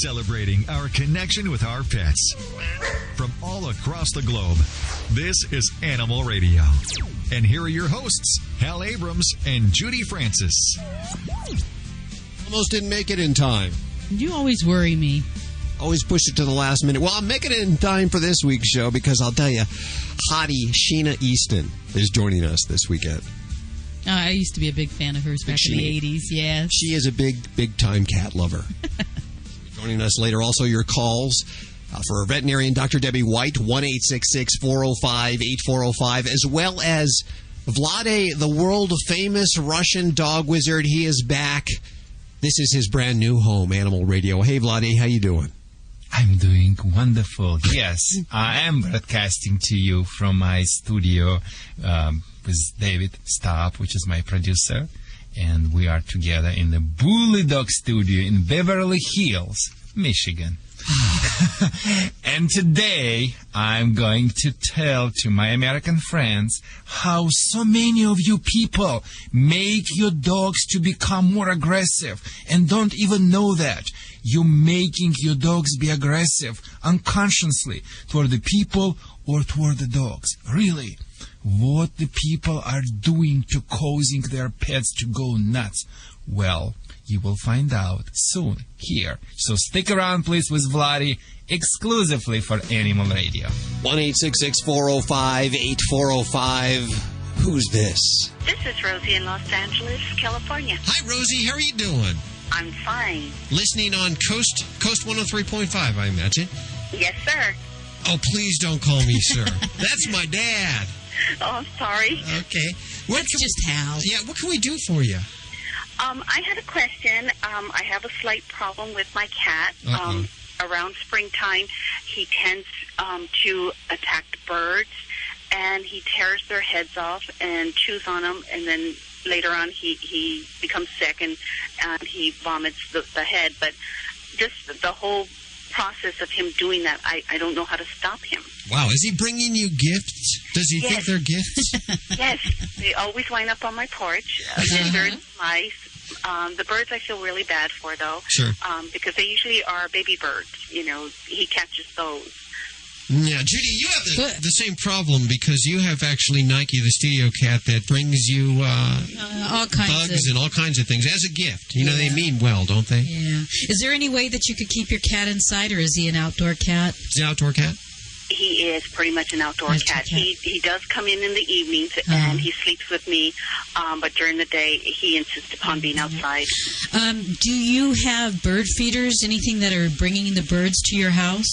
Celebrating our connection with our pets. From all across the globe, this is Animal Radio. And here are your hosts, Hal Abrams and Judy Francis. Almost didn't make it in time. You always worry me. Always push it to the last minute. Well, I'm making it in time for this week's show because I'll tell you, hottie Sheena Easton is joining us this weekend. I used to be a big fan of hers back in the 80s, yes. She is a big-time cat lover. Joining us later, also your calls for veterinarian Dr. Debbie White, 1-866-405-8405, as well as Vlade, the world-famous Russian dog wizard. He is back. This is his brand new home, Animal Radio. Hey, Vlade, how you doing? I'm doing wonderful. Yes, I am broadcasting to you from my studio with David Staub, which is my producer. And we are together in the Bully Dog Studio in Beverly Hills, Michigan. And today, I'm going to tell to my American friends how so many of you people make your dogs to become more aggressive and don't even know that. You're making your dogs be aggressive unconsciously toward the people or toward the dogs. Really, what the people are doing to causing their pets to go nuts. Well, you will find out soon here. So stick around, please, with Vlade, exclusively for Animal Radio. 1-866-405-8405. Who's this? This is Rosie in Los Angeles, California. Hi, Rosie. How are you doing? I'm fine. Listening on Coast 103.5, I imagine. Yes, sir. Oh, please don't call me sir. That's my dad. Oh, I'm sorry. Okay. That's just Hal. Yeah, what can we do for you? I had a question. I have a slight problem with my cat. Around springtime, he tends to attack birds, and he tears their heads off and chews on them, and then later on he becomes sick and he vomits the head. But just the whole process of him doing that, I don't know how to stop him. Wow, is he bringing you gifts? Does he think they're gifts? Yes, they always wind up on my porch. Lizards, mice. The birds I feel really bad for, though. Sure. Because they usually are baby birds. You know, he catches those. Yeah, Judy, you have the same problem because you have actually Nike, the studio cat, that brings you all kinds bugs and all kinds of things as a gift. You know, they mean well, don't they? Yeah. Is there any way that you could keep your cat inside, or is he an outdoor cat? Is he an outdoor cat? He is pretty much an outdoor cat. He does come in the evenings, and he sleeps with me, but during the day, he insists upon being outside. Do you have bird feeders, anything that are bringing the birds to your house?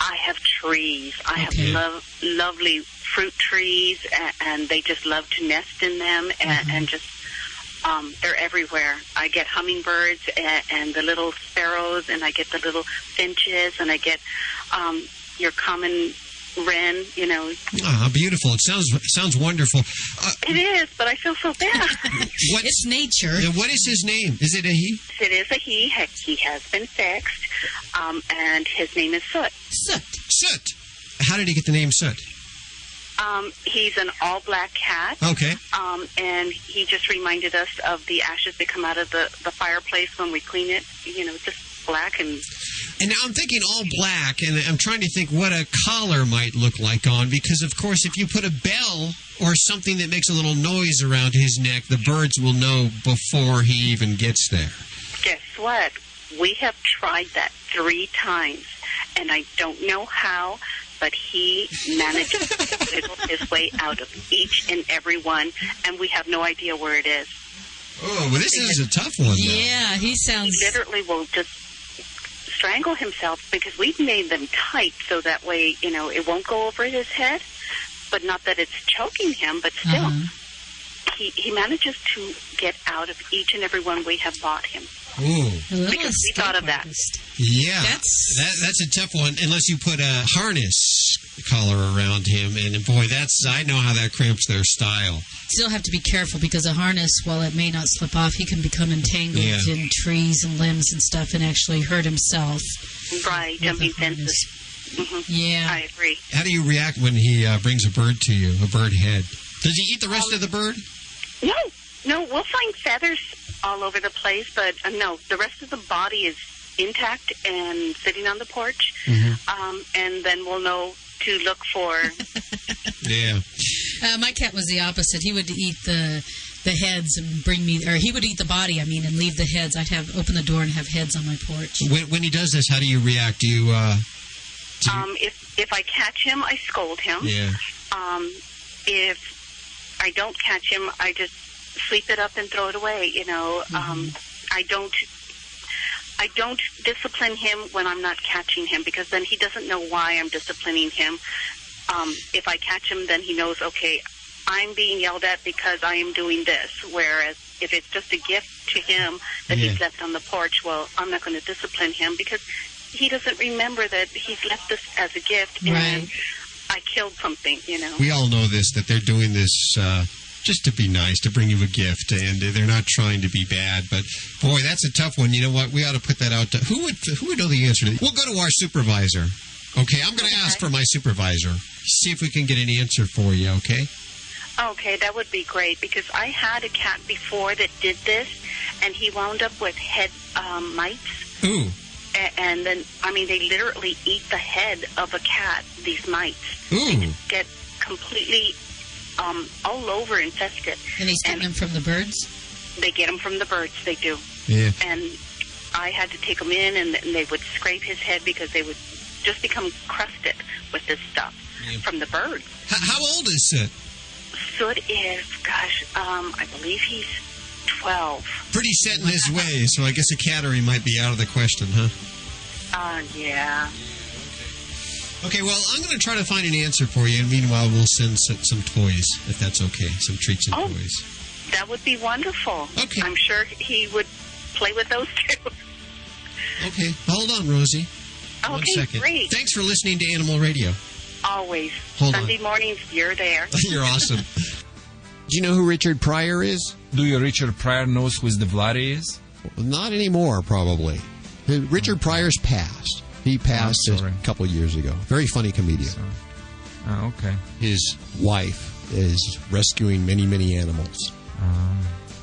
I have trees. I have lovely fruit trees, and they just love to nest in them, and just they're everywhere. I get hummingbirds and the little sparrows, and I get the little finches, and I get your common wren, you know. Ah, beautiful. It sounds wonderful. It is, but I feel so bad. It's nature. What is his name? Is it a he? It is a he. He has been fixed, and his name is Soot. Soot. How did he get the name Soot? He's an all-black cat. Okay. And he just reminded us of the ashes that come out of the fireplace when we clean it. You know, just black and... And now I'm thinking all black, and I'm trying to think what a collar might look like on, because, of course, if you put a bell or something that makes a little noise around his neck, the birds will know before he even gets there. Guess what? We have tried that 3 times, and I don't know how, but he manages to wiggle his way out of each and every one, and we have no idea where it is. Oh, well, this is a tough one, though. Yeah, he sounds... He literally will just strangle himself, because we've made them tight so that way, you know, it won't go over his head, but not that it's choking him, but still, he manages to get out of each and every one we have bought him. Ooh. Because we thought of that. Yeah, that's a tough one, unless you put a harness collar around him, and boy, I know how that cramps their style. Still have to be careful, because a harness, while it may not slip off, he can become entangled in trees and limbs and stuff and actually hurt himself. Right, jumping fences. Mm-hmm. Yeah. I agree. How do you react when he brings a bird to you, a bird head? Does he eat the rest of the bird? No, we'll find feathers all over the place, but no, the rest of the body is intact and sitting on the porch, and then we'll know to look for. Yeah. My cat was the opposite. He would eat the heads and bring me, or he would eat the body, and leave the heads. I'd open the door and have heads on my porch. When he does this, how do you react? Do you, if I catch him, I scold him. Yeah. If I don't catch him, I just sweep it up and throw it away. I don't discipline him when I'm not catching him, because then he doesn't know why I'm disciplining him. If I catch him, then he knows, okay, I'm being yelled at because I am doing this. Whereas if it's just a gift to him that he's left on the porch, well, I'm not going to discipline him because he doesn't remember that he's left this as a gift and I killed something, We all know this, that they're doing this just to be nice, to bring you a gift, and they're not trying to be bad. But, boy, that's a tough one. You know what? We ought to put that out. Who would know the answer to that? We'll go to our supervisor. Okay, I'm going to ask for my supervisor. See if we can get an answer for you, okay? Okay, that would be great, because I had a cat before that did this, and he wound up with head mites. Ooh. And then, they literally eat the head of a cat, these mites. Ooh. They just get completely all over infested. And he's getting them from the birds? They get them from the birds, they do. Yeah. And I had to take them in, and they would scrape his head because they would just become crusted with this stuff from the birds. How old is Soot? Soot is, I believe he's 12. Pretty set in his ways, so I guess a cattery might be out of the question, huh? Yeah. Okay, well, I'm going to try to find an answer for you, and meanwhile, we'll send some toys, if that's okay, some treats and toys. That would be wonderful. Okay. I'm sure he would play with those, too. Okay, hold on, Rosie. Okay, 1 second. Great. Thanks for listening to Animal Radio. Always. Hold Sunday mornings, you're there. You're awesome. Do you know who Richard Pryor is? Do you Richard Pryor knows who the Vladi is? Not anymore, probably. Richard Pryor's passed. He passed a couple of years ago. Very funny comedian. Okay. His wife is rescuing many, many animals.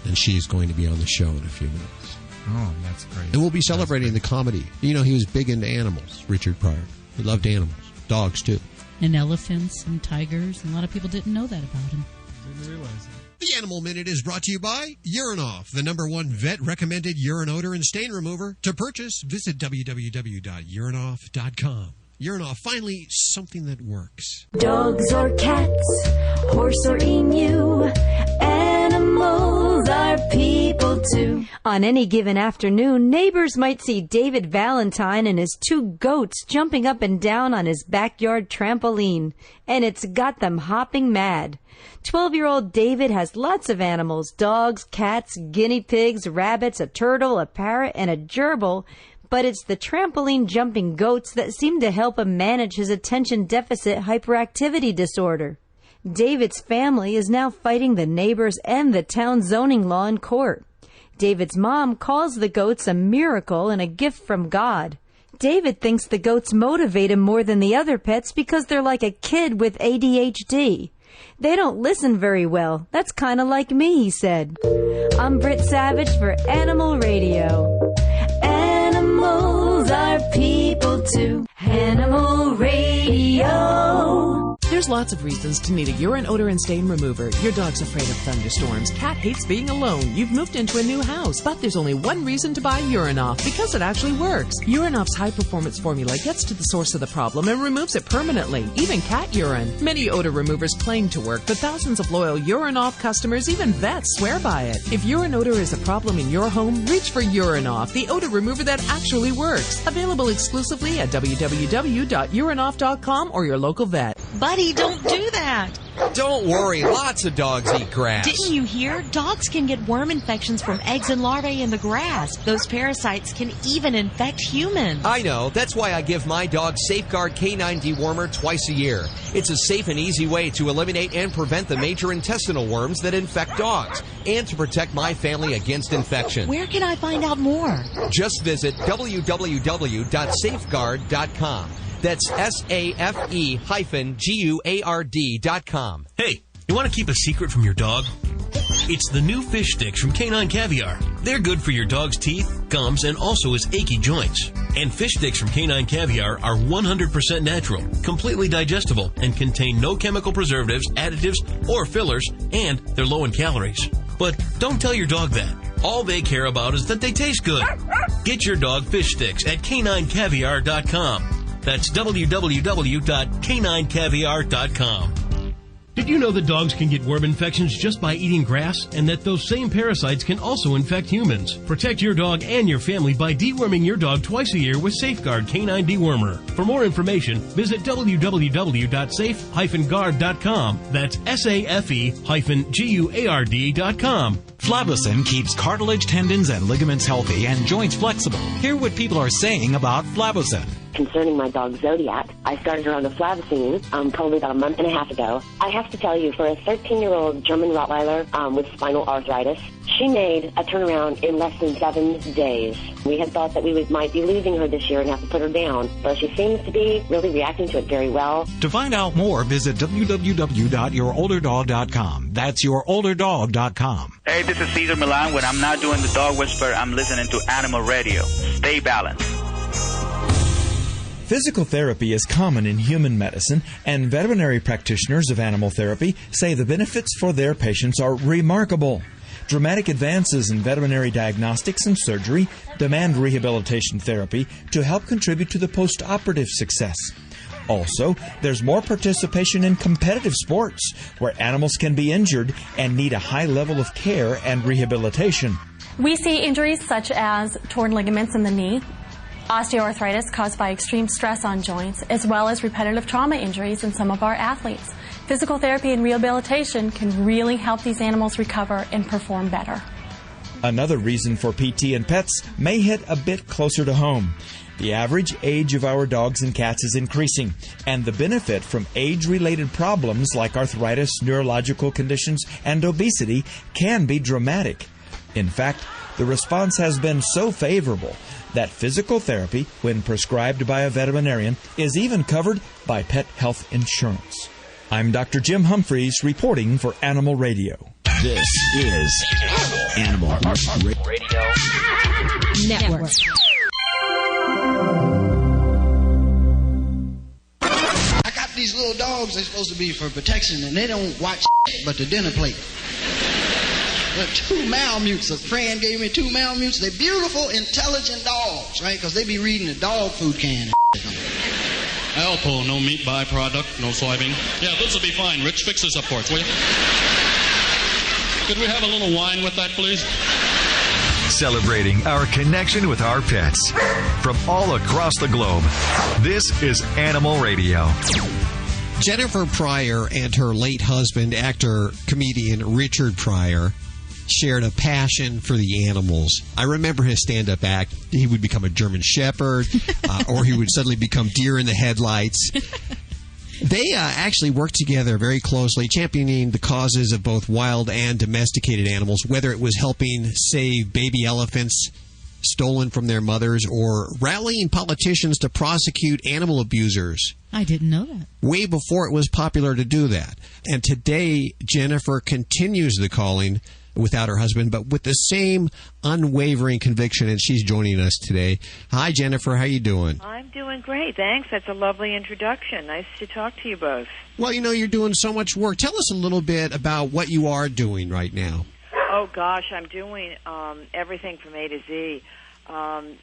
And she's going to be on the show in a few minutes. Oh, that's great. And we'll be celebrating the comedy. He was big into animals, Richard Pryor. He loved animals. Dogs, too. And elephants and tigers. And a lot of people didn't know that about him. Didn't realize it. The Animal Minute is brought to you by Urinoff, the #1 vet-recommended urine odor and stain remover. To purchase, visit www.urinoff.com. Urinoff, finally, something that works. Dogs or cats, horse or emu, animals are people too. On any given afternoon, neighbors might see David Valentine and his 2 goats jumping up and down on his backyard trampoline, and it's got them hopping mad. 12-year-old David has lots of animals: dogs, cats, guinea pigs, rabbits, a turtle, a parrot, and a gerbil. But it's the trampoline jumping goats that seem to help him manage his attention deficit hyperactivity disorder. David's family is now fighting the neighbors and the town zoning law in court. David's mom calls the goats a miracle and a gift from God. David thinks the goats motivate him more than the other pets because they're like a kid with ADHD. They don't listen very well. That's kind of like me, he said. I'm Britt Savage for Animal Radio. Animals are people too. Animal Radio. There's lots of reasons to need a urine odor and stain remover. Your dog's afraid of thunderstorms. Cat hates being alone. You've moved into a new house. But there's only one reason to buy Urinoff, because it actually works. Urinoff's high-performance formula gets to the source of the problem and removes it permanently, even cat urine. Many odor removers claim to work, but thousands of loyal Urinoff customers, even vets, swear by it. If urine odor is a problem in your home, reach for Urinoff, the odor remover that actually works. Available exclusively at www.urinoff.com or your local vet. Buddy, don't do that. Don't worry, lots of dogs eat grass. Didn't you hear? Dogs can get worm infections from eggs and larvae in the grass. Those parasites can even infect humans. I know. That's why I give my dog Safeguard K9 Dewormer twice a year. It's a safe and easy way to eliminate and prevent the major intestinal worms that infect dogs, and to protect my family against infection. Where can I find out more? Just visit www.safeguard.com. That's SAFE-GUARD.com. Hey, you want to keep a secret from your dog? It's the new fish sticks from Canine Caviar. They're good for your dog's teeth, gums, and also his achy joints. And fish sticks from Canine Caviar are 100% natural, completely digestible, and contain no chemical preservatives, additives, or fillers, and they're low in calories. But don't tell your dog that. All they care about is that they taste good. Get your dog fish sticks at caninecaviar.com. That's www.caninecaviar.com. Did you know that dogs can get worm infections just by eating grass, and that those same parasites can also infect humans? Protect your dog and your family by deworming your dog twice a year with Safeguard Canine Dewormer. For more information, visit www.safe-guard.com. That's SAFE-GUARD.com. Flavocin keeps cartilage, tendons, and ligaments healthy and joints flexible. Hear what people are saying about Flavocin. Concerning my dog Zodiac, I started her on the Flavocin probably about a month and a half ago. I have to tell you, for a 13-year-old German Rottweiler with spinal arthritis, she made a turnaround in less than 7 days. We had thought that we might be losing her this year and have to put her down, but she seems to be really reacting to it very well. To find out more, visit www.yourolderdog.com. That's yourolderdog.com. Hey, this is Cesar Milan. When I'm not doing the Dog Whisperer, I'm listening to Animal Radio. Stay balanced. Physical therapy is common in human medicine, and veterinary practitioners of animal therapy say the benefits for their patients are remarkable. Dramatic advances in veterinary diagnostics and surgery demand rehabilitation therapy to help contribute to the post-operative success. Also, there's more participation in competitive sports, where animals can be injured and need a high level of care and rehabilitation. We see injuries such as torn ligaments in the knee, osteoarthritis caused by extreme stress on joints, as well as repetitive trauma injuries in some of our athletes. Physical therapy and rehabilitation can really help these animals recover and perform better. Another reason for PT and pets may hit a bit closer to home. The average age of our dogs and cats is increasing, and the benefit from age-related problems like arthritis, neurological conditions, and obesity can be dramatic. In fact, the response has been so favorable that physical therapy, when prescribed by a veterinarian, is even covered by pet health insurance. I'm Dr. Jim Humphreys reporting for Animal Radio. This is Animal Radio Network. I got these little dogs. They're supposed to be for protection, and they don't watch but the dinner plate. There are 2 Malamutes. A friend gave me 2 Malamutes. They're beautiful, intelligent dogs, right? Because they be reading the dog food can and Alpo, no meat byproduct, no soybean. Yeah, this will be fine. Rich, fix this up for us, will you? Could we have a little wine with that, please? Celebrating our connection with our pets. From all across the globe, this is Animal Radio. Jennifer Pryor and her late husband, actor-comedian Richard Pryor, shared a passion for the animals. I remember his stand-up act. He would become a German Shepherd, or he would suddenly become deer in the headlights. They actually worked together very closely, championing the causes of both wild and domesticated animals, whether it was helping save baby elephants stolen from their mothers or rallying politicians to prosecute animal abusers. I didn't know that. Way before it was popular to do that. And today, Jennifer continues the calling without her husband, but with the same unwavering conviction, and she's joining us today. Hi, Jennifer. How you doing? I'm doing great, thanks. That's a lovely introduction. Nice to talk to you both. Well, you know, you're doing so much work. Tell us a little bit about what you are doing right now. Oh, gosh, I'm doing everything from A to Z.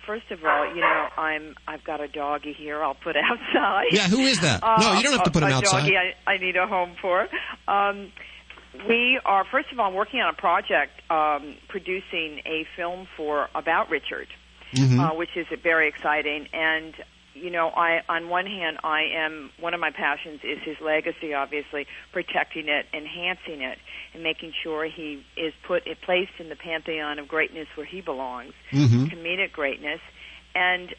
First of all, you know, I've got a doggy here I'll put outside. Yeah, who is that? No, you don't have to put him outside. A doggy I need a home for. We are, first of all, working on a project producing a film about Richard, which is very exciting. And, you know, on one hand, one of my passions is his legacy, obviously, protecting it, enhancing it, and making sure he is placed in the pantheon of greatness where he belongs, comedic greatness. And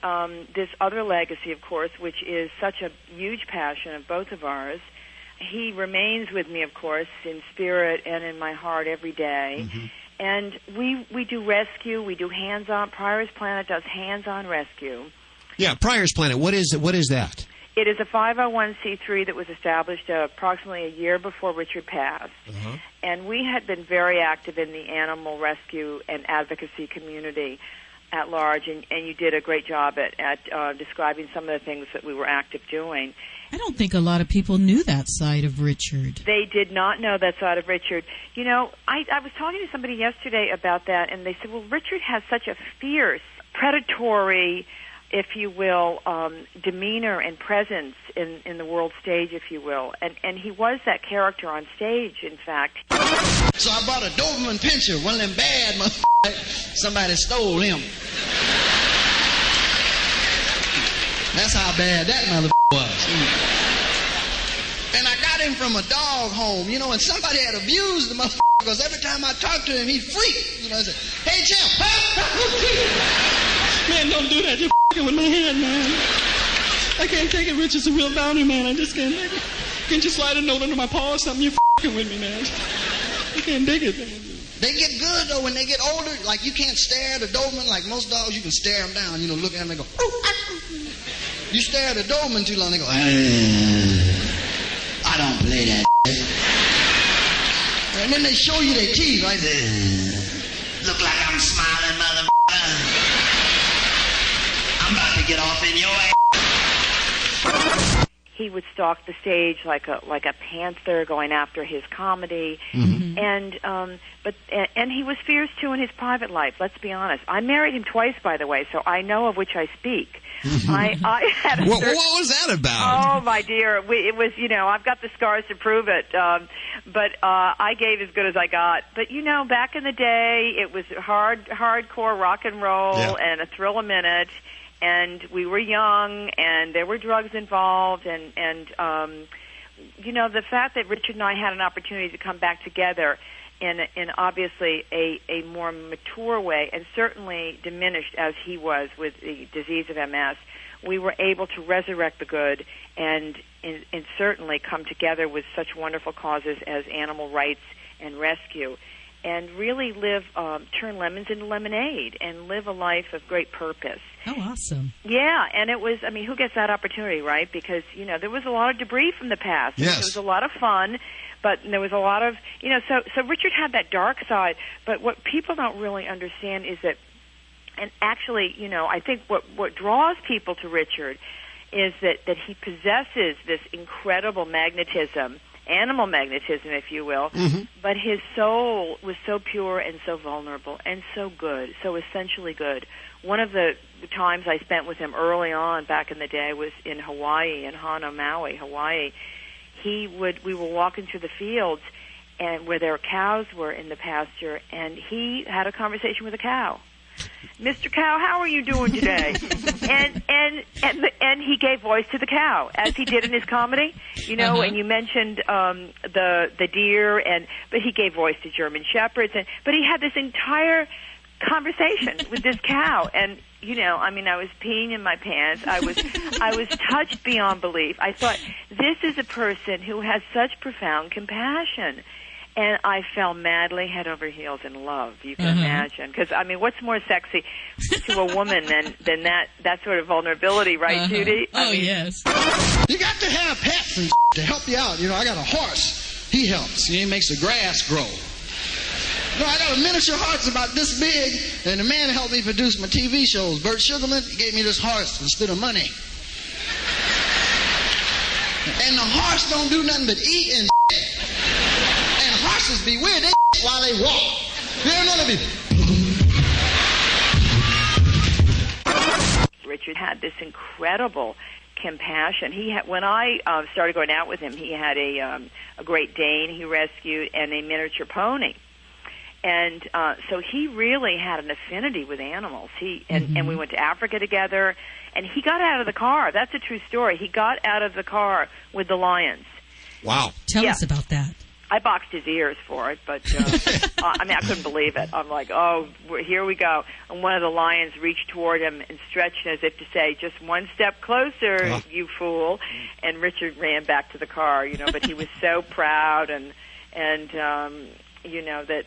this other legacy, of course, which is such a huge passion of both of ours. He remains with me, of course, in spirit and in my heart every day. And we do rescue. We do hands-on. Pryor's Planet does hands-on rescue. Yeah, Pryor's Planet. What is that? It is a 501c3 that was established approximately a year before Richard passed. And we had been very active in the animal rescue and advocacy community at large, and you did a great job at describing some of the things that we were active doing. I don't think a lot of people knew that side of Richard. They did not know that side of Richard. You know, I was talking to somebody yesterday about that, and they said, well, Richard has such a fierce, predatory, if you will, demeanor and presence in the world stage, if you will. And he was that character on stage, in fact. So I bought a Doberman Pinscher, one of them bad motherfuckers. Somebody stole him. That's how bad that motherfucker was. And I got him from a dog home, you know, and somebody had abused the motherfucker because every time I talked to him, he'd freak. You know, I said, hey, champ. Man, don't do that. You're f***ing with my hand, man. I can't take it, Rich. It's a real boundary, man. I just can't take it. Can't you slide a note under my paw or something? You're f***ing with me, man. I can't dig it, man. They get good, though, when they get older. Like, you can't stare at a Doberman. Like most dogs, you can stare them down. You know, look at them and they go, you stare at a Doberman too long, they go, I don't play that shit. And then they show you their teeth, right? Look like I'm smiling, motherfucker. I'm about to get off in your ass. He would stalk the stage like a panther, going after his comedy, and he was fierce too in his private life. Let's be honest. I married him twice, by the way, so I know of which I speak. I had what was that about? Oh, my dear, it was, you know, I've got the scars to prove it. But I gave as good as I got. But you know, back in the day, it was hardcore rock and roll and a thrill a minute. And we were young, and there were drugs involved, and you know, the fact that Richard and I had an opportunity to come back together in obviously a more mature way, and certainly diminished as he was with the disease of MS, we were able to resurrect the good and certainly come together with such wonderful causes as animal rights and rescue, and really turn lemons into lemonade and live a life of great purpose. Oh, awesome. Yeah, and it was, I mean, who gets that opportunity, right? Because, you know, there was a lot of debris from the past. Yes. There was a lot of fun, but there was a lot of, you know, so Richard had that dark side, but what people don't really understand is that, and actually, you know, I think what draws people to Richard is that he possesses this incredible magnetism, animal magnetism, if you will, but his soul was so pure and so vulnerable and so good, so essentially good. One of the times I spent with him early on back in the day was in Hawaii, in Hana, Maui, Hawaii. We were walking through the fields and where their cows were in the pasture, and he had a conversation with a cow. Mr. Cow, how are you doing today? and he gave voice to the cow, as he did in his comedy. You know, and you mentioned the deer, but he gave voice to German shepherds, but he had this entire conversation with this cow, and you know, I mean, I was peeing in my pants. I was touched beyond belief. I thought, this is a person who has such profound compassion. And I fell madly head over heels in love, you can imagine. Because, I mean, what's more sexy to a woman than that sort of vulnerability, right, Judy? Oh, yes. You got to have pets and to help you out. You know, I got a horse. He helps. He makes the grass grow. You know, I got a miniature horse about this big, and the man helped me produce my TV shows. Bert Sugarman, he gave me this horse instead of money. And the horse don't do nothing but eat and horses be weird, they while they walk. They're none of it. Richard had this incredible compassion. He had, when I started going out with him, he had a Great Dane he rescued and a miniature pony. And so he really had an affinity with animals. And we went to Africa together, and he got out of the car. That's a true story. He got out of the car with the lions. Wow. Tell us about that. I boxed his ears for it, but I mean, I couldn't believe it. I'm like, oh, here we go. And one of the lions reached toward him and stretched as if to say, just one step closer, you fool. And Richard ran back to the car, you know, but he was so proud. And you know, that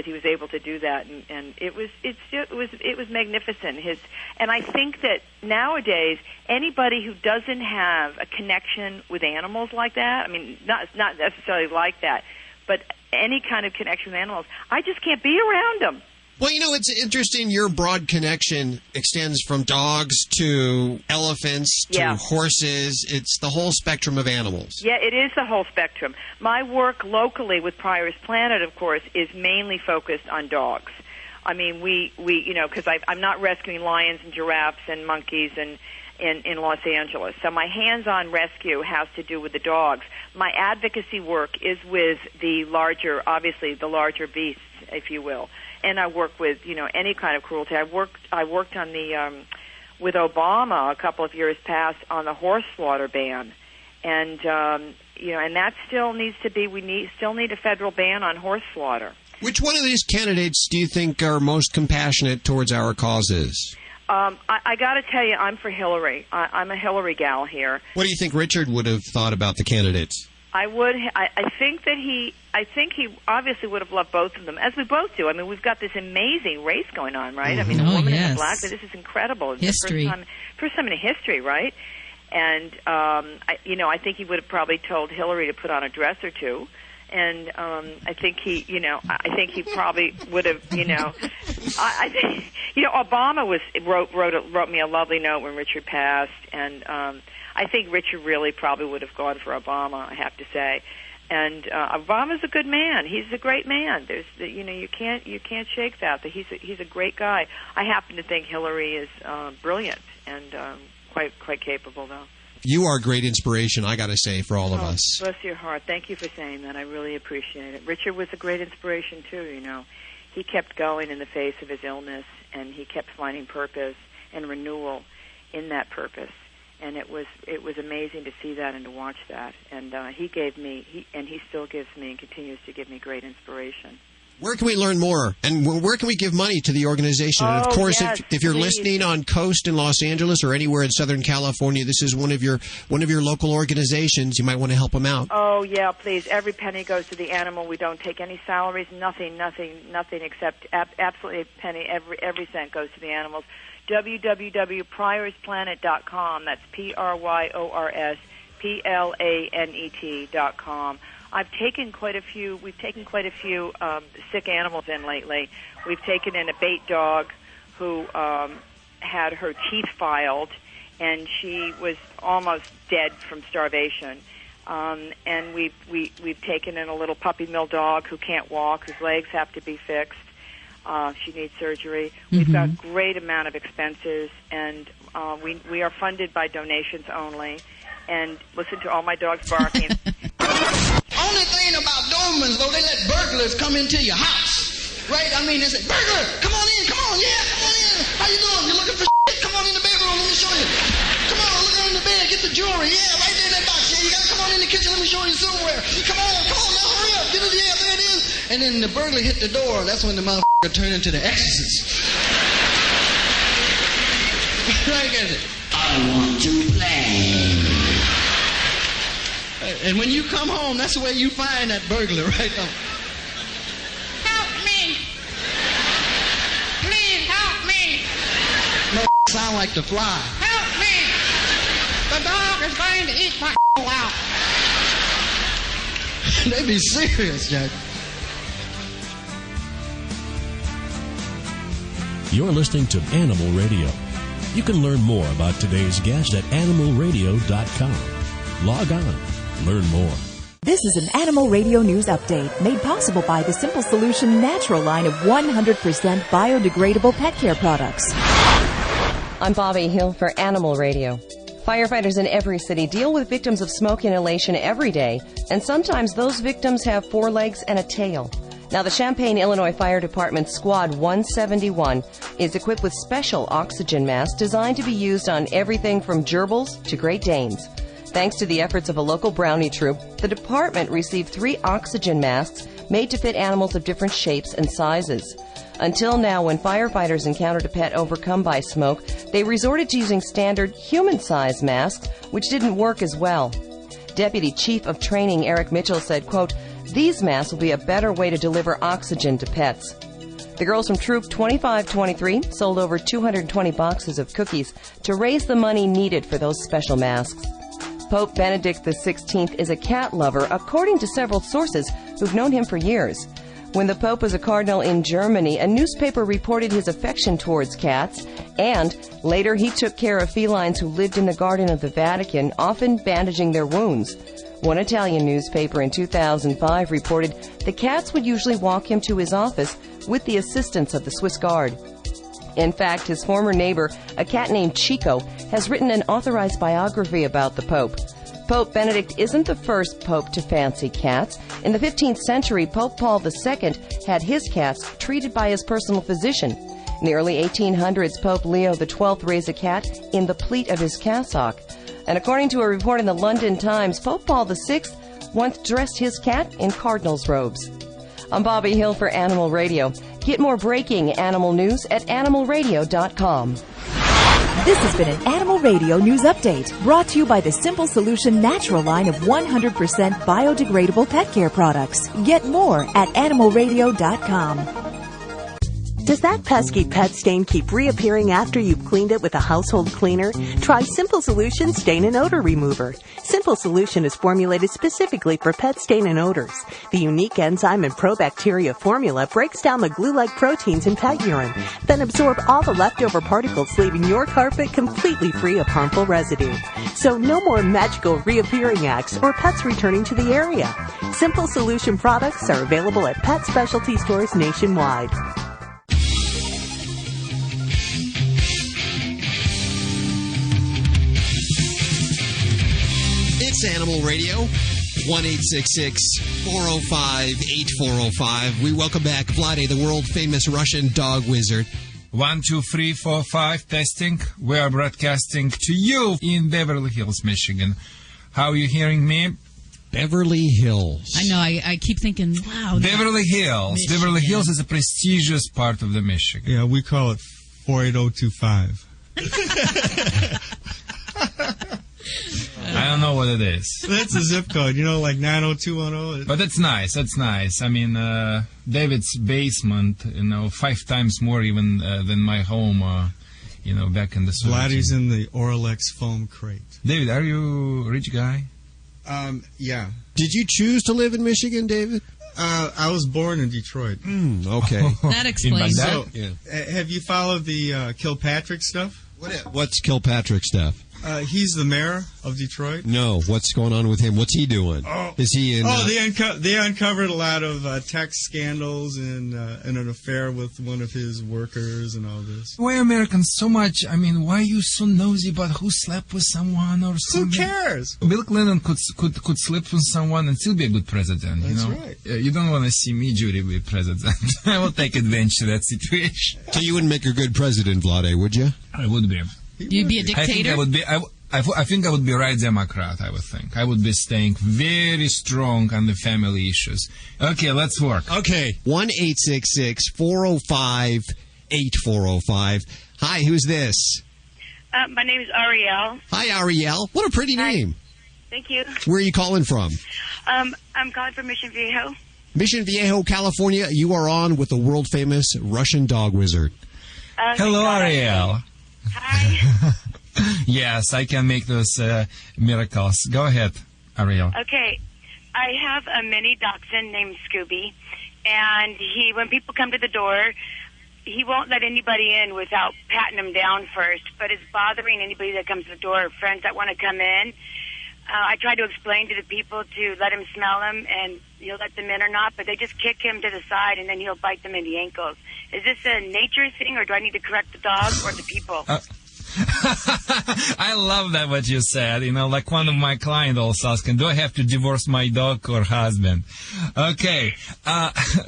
he was able to do that, and it was magnificent. And I think that nowadays anybody who doesn't have a connection with animals like that, I mean, not necessarily like that, but any kind of connection with animals, I just can't be around them. Well, you know, it's interesting. Your broad connection extends from dogs to elephants to horses. It's the whole spectrum of animals. Yeah, it is the whole spectrum. My work locally with Pryor's Planet, of course, is mainly focused on dogs. I mean, we you know, because I'm not rescuing lions and giraffes and monkeys in Los Angeles. So my hands-on rescue has to do with the dogs. My advocacy work is with the larger beasts, if you will. And I work with, you know, any kind of cruelty. I worked on the with Obama a couple of years past on the horse slaughter ban, and you know, and that still needs to be. Still need a federal ban on horse slaughter. Which one of these candidates do you think are most compassionate towards our causes? I got to tell you, I'm for Hillary. I'm a Hillary gal here. What do you think Richard would have thought about the candidates? I think he obviously would have loved both of them, as we both do. I mean, we've got this amazing race going on, right? Mm-hmm. I mean, the woman in the black, this is incredible. It's history. the first time in history, right? And, I think he would have probably told Hillary to put on a dress or two. And I think he probably would have, I think, Obama wrote me a lovely note when Richard passed, and I think Richard really probably would have gone for Obama, I have to say. And Obama's a good man. He's a great man. You can't shake that. But he's a great guy. I happen to think Hillary is brilliant and quite capable, though. You are a great inspiration, I got to say, for all of us. Bless your heart. Thank you for saying that. I really appreciate it. Richard was a great inspiration, too, He kept going in the face of his illness, and he kept finding purpose and renewal in that purpose. And it was amazing to see that and to watch that. And he still gives me and continues to give me great inspiration. Where can we learn more? And where can we give money to the organization? And of course, yes, if you're please. listening on Coast in Los Angeles or anywhere in Southern California, this is one of your local organizations. You might want to help them out. Oh, yeah, please. Every penny goes to the animal. We don't take any salaries, nothing except absolutely a penny. Every cent goes to the animals. www.pryorsplanet.com. That's PRYORSPLANET.com. We've taken quite a few sick animals in lately. We've taken in a bait dog who had her teeth filed, and she was almost dead from starvation. And we've taken in a little puppy mill dog who can't walk, whose legs have to be fixed. She needs surgery. Mm-hmm. We've got a great amount of expenses, and we are funded by donations only. And listen to all my dogs barking. Only thing about Dobermans, though, they let burglars come into your house, right? I mean, they say, burglar, come on in, come on, yeah, come on in. How you doing? You looking for shit? Come on in the bedroom, let me show you. Come on, look under the bed, get the jewelry, yeah, right there in that box. Yeah, you gotta come on in the kitchen, let me show you silverware. Come on, now, hurry up, get it, yeah, there it is. And then the burglar hit the door. That's when the motherfucker turned into the exorcist. Right, get it? I want to play. And when you come home, that's where you find that burglar, right? Help me! Please help me! No, sound like the fly. Help me! The dog is going to eat my out. They be serious, Judge. You're listening to Animal Radio. You can learn more about today's guest at animalradio.com. Log on. Learn more. This is an Animal Radio News Update made possible by the Simple Solution Natural line of 100% biodegradable pet care products. I'm Bobby Hill for Animal Radio. Firefighters in every city deal with victims of smoke inhalation every day, and sometimes those victims have 4 legs and a tail. Now, the Champaign, Illinois Fire Department Squad 171 is equipped with special oxygen masks designed to be used on everything from gerbils to Great Danes. Thanks to the efforts of a local brownie troop, the department received 3 oxygen masks made to fit animals of different shapes and sizes. Until now, when firefighters encountered a pet overcome by smoke, they resorted to using standard human-sized masks, which didn't work as well. Deputy Chief of Training Eric Mitchell said, quote, These masks will be a better way to deliver oxygen to pets. The girls from Troop 2523 sold over 220 boxes of cookies to raise the money needed for those special masks. Pope Benedict XVI is a cat lover, according to several sources who've known him for years. When the Pope was a cardinal in Germany, a newspaper reported his affection towards cats, and later he took care of felines who lived in the garden of the Vatican, often bandaging their wounds. One Italian newspaper in 2005 reported the cats would usually walk him to his office with the assistance of the Swiss Guard. In fact, his former neighbor, a cat named Chico, has written an authorized biography about the Pope. Pope Benedict isn't the first pope to fancy cats. In the 15th century, Pope Paul II had his cats treated by his personal physician. In the early 1800s, Pope Leo XII raised a cat in the pleat of his cassock. And according to a report in the London Times, Pope Paul VI once dressed his cat in cardinal's robes. I'm Bobby Hill for Animal Radio. Get more breaking animal news at animalradio.com. This has been an Animal Radio News Update brought to you by the Simple Solution Natural line of 100% biodegradable pet care products. Get more at animalradio.com. Does that pesky pet stain keep reappearing after you've cleaned it with a household cleaner? Try Simple Solution Stain and Odor Remover. Simple Solution is formulated specifically for pet stain and odors. The unique enzyme and probacteria formula breaks down the glue-like proteins in pet urine, then absorb all the leftover particles, leaving your carpet completely free of harmful residue. So no more magical reappearing acts or pets returning to the area. Simple Solution products are available at pet specialty stores nationwide. It's Animal Radio, 1-866-405-8405. We welcome back Vlade, the world-famous Russian dog wizard. 1, 2, 3, 4, 5, testing. We are broadcasting to you in Beverly Hills, Michigan. How are you hearing me? Beverly Hills. I know, I keep thinking, wow. Beverly Hills. Michigan. Beverly Hills is a prestigious part of the Michigan. Yeah, we call it 48025. I don't know what it is. That's a zip code, like 90210. But that's nice. That's nice. I mean, David's basement, 5 times more even than my home, back in the 70s. Vladdy's in the Oralex foam crate. David, are you a rich guy? Yeah. Did you choose to live in Michigan, David? I was born in Detroit. Okay. That explains it. So, have you followed the Kilpatrick stuff? What's Kilpatrick stuff? He's the mayor of Detroit. No, what's going on with him? What's he doing? Is he in? They uncovered a lot of text scandals and an affair with one of his workers and all this. Why Americans so much? I mean, why are you so nosy about who slept with someone or something? Who cares? Bill Clinton could sleep with someone and still be a good president. That's right. You don't want to see me, Judy, be president. I will take advantage of that situation. So you wouldn't make a good president, Vlade, would you? I would be. You'd be a dictator? I think I would be. I think I would be right Democrat, I would think. I would be staying very strong on the family issues. Okay, let's work. Okay. 1-866-405-8405. Hi, who's this? My name is Ariel. Hi, Ariel. What a pretty name. Thank you. Where are you calling from? I'm calling from Mission Viejo. Mission Viejo, California. You are on with the world-famous Russian dog wizard. Hello, Ariel. Hi. Yes, I can make those miracles. Go ahead, Ariel. Okay. I have a mini dachshund named Scooby, and when people come to the door, he won't let anybody in without patting them down first, but it's bothering anybody that comes to the door, friends that want to come in. I try to explain to the people to let him smell them, and he'll let them in or not, but they just kick him to the side, and then he'll bite them in the ankles. Is this a nature thing, or do I need to correct the dog or the people? I love that what you said. Like one of my clients also asking, do I have to divorce my dog or husband? Okay.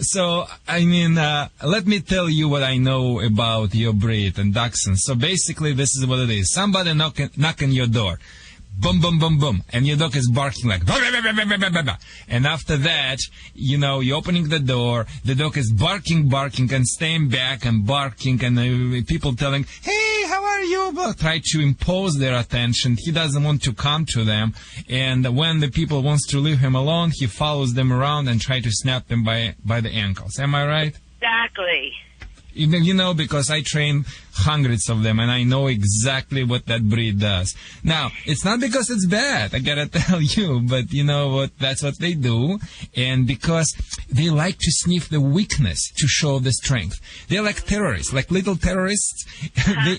So, let me tell you what I know about your breed and dachshund. So basically, this is what it is. Somebody knocking your door. Boom, boom, boom, boom. And your dog is barking like... And after that, you're opening the door. The dog is barking, and staying back and barking. And people telling, hey, how how are you? But try to impose their attention. He doesn't want to come to them. And when the people wants to leave him alone, he follows them around and try to snap them by the ankles. Am I right? Exactly. You know, because I train hundreds of them, and I know exactly what that breed does. Now, it's not because it's bad, I gotta tell you, but you know what? That's what they do, and because they like to sniff the weakness to show the strength. They're like terrorists, like little terrorists.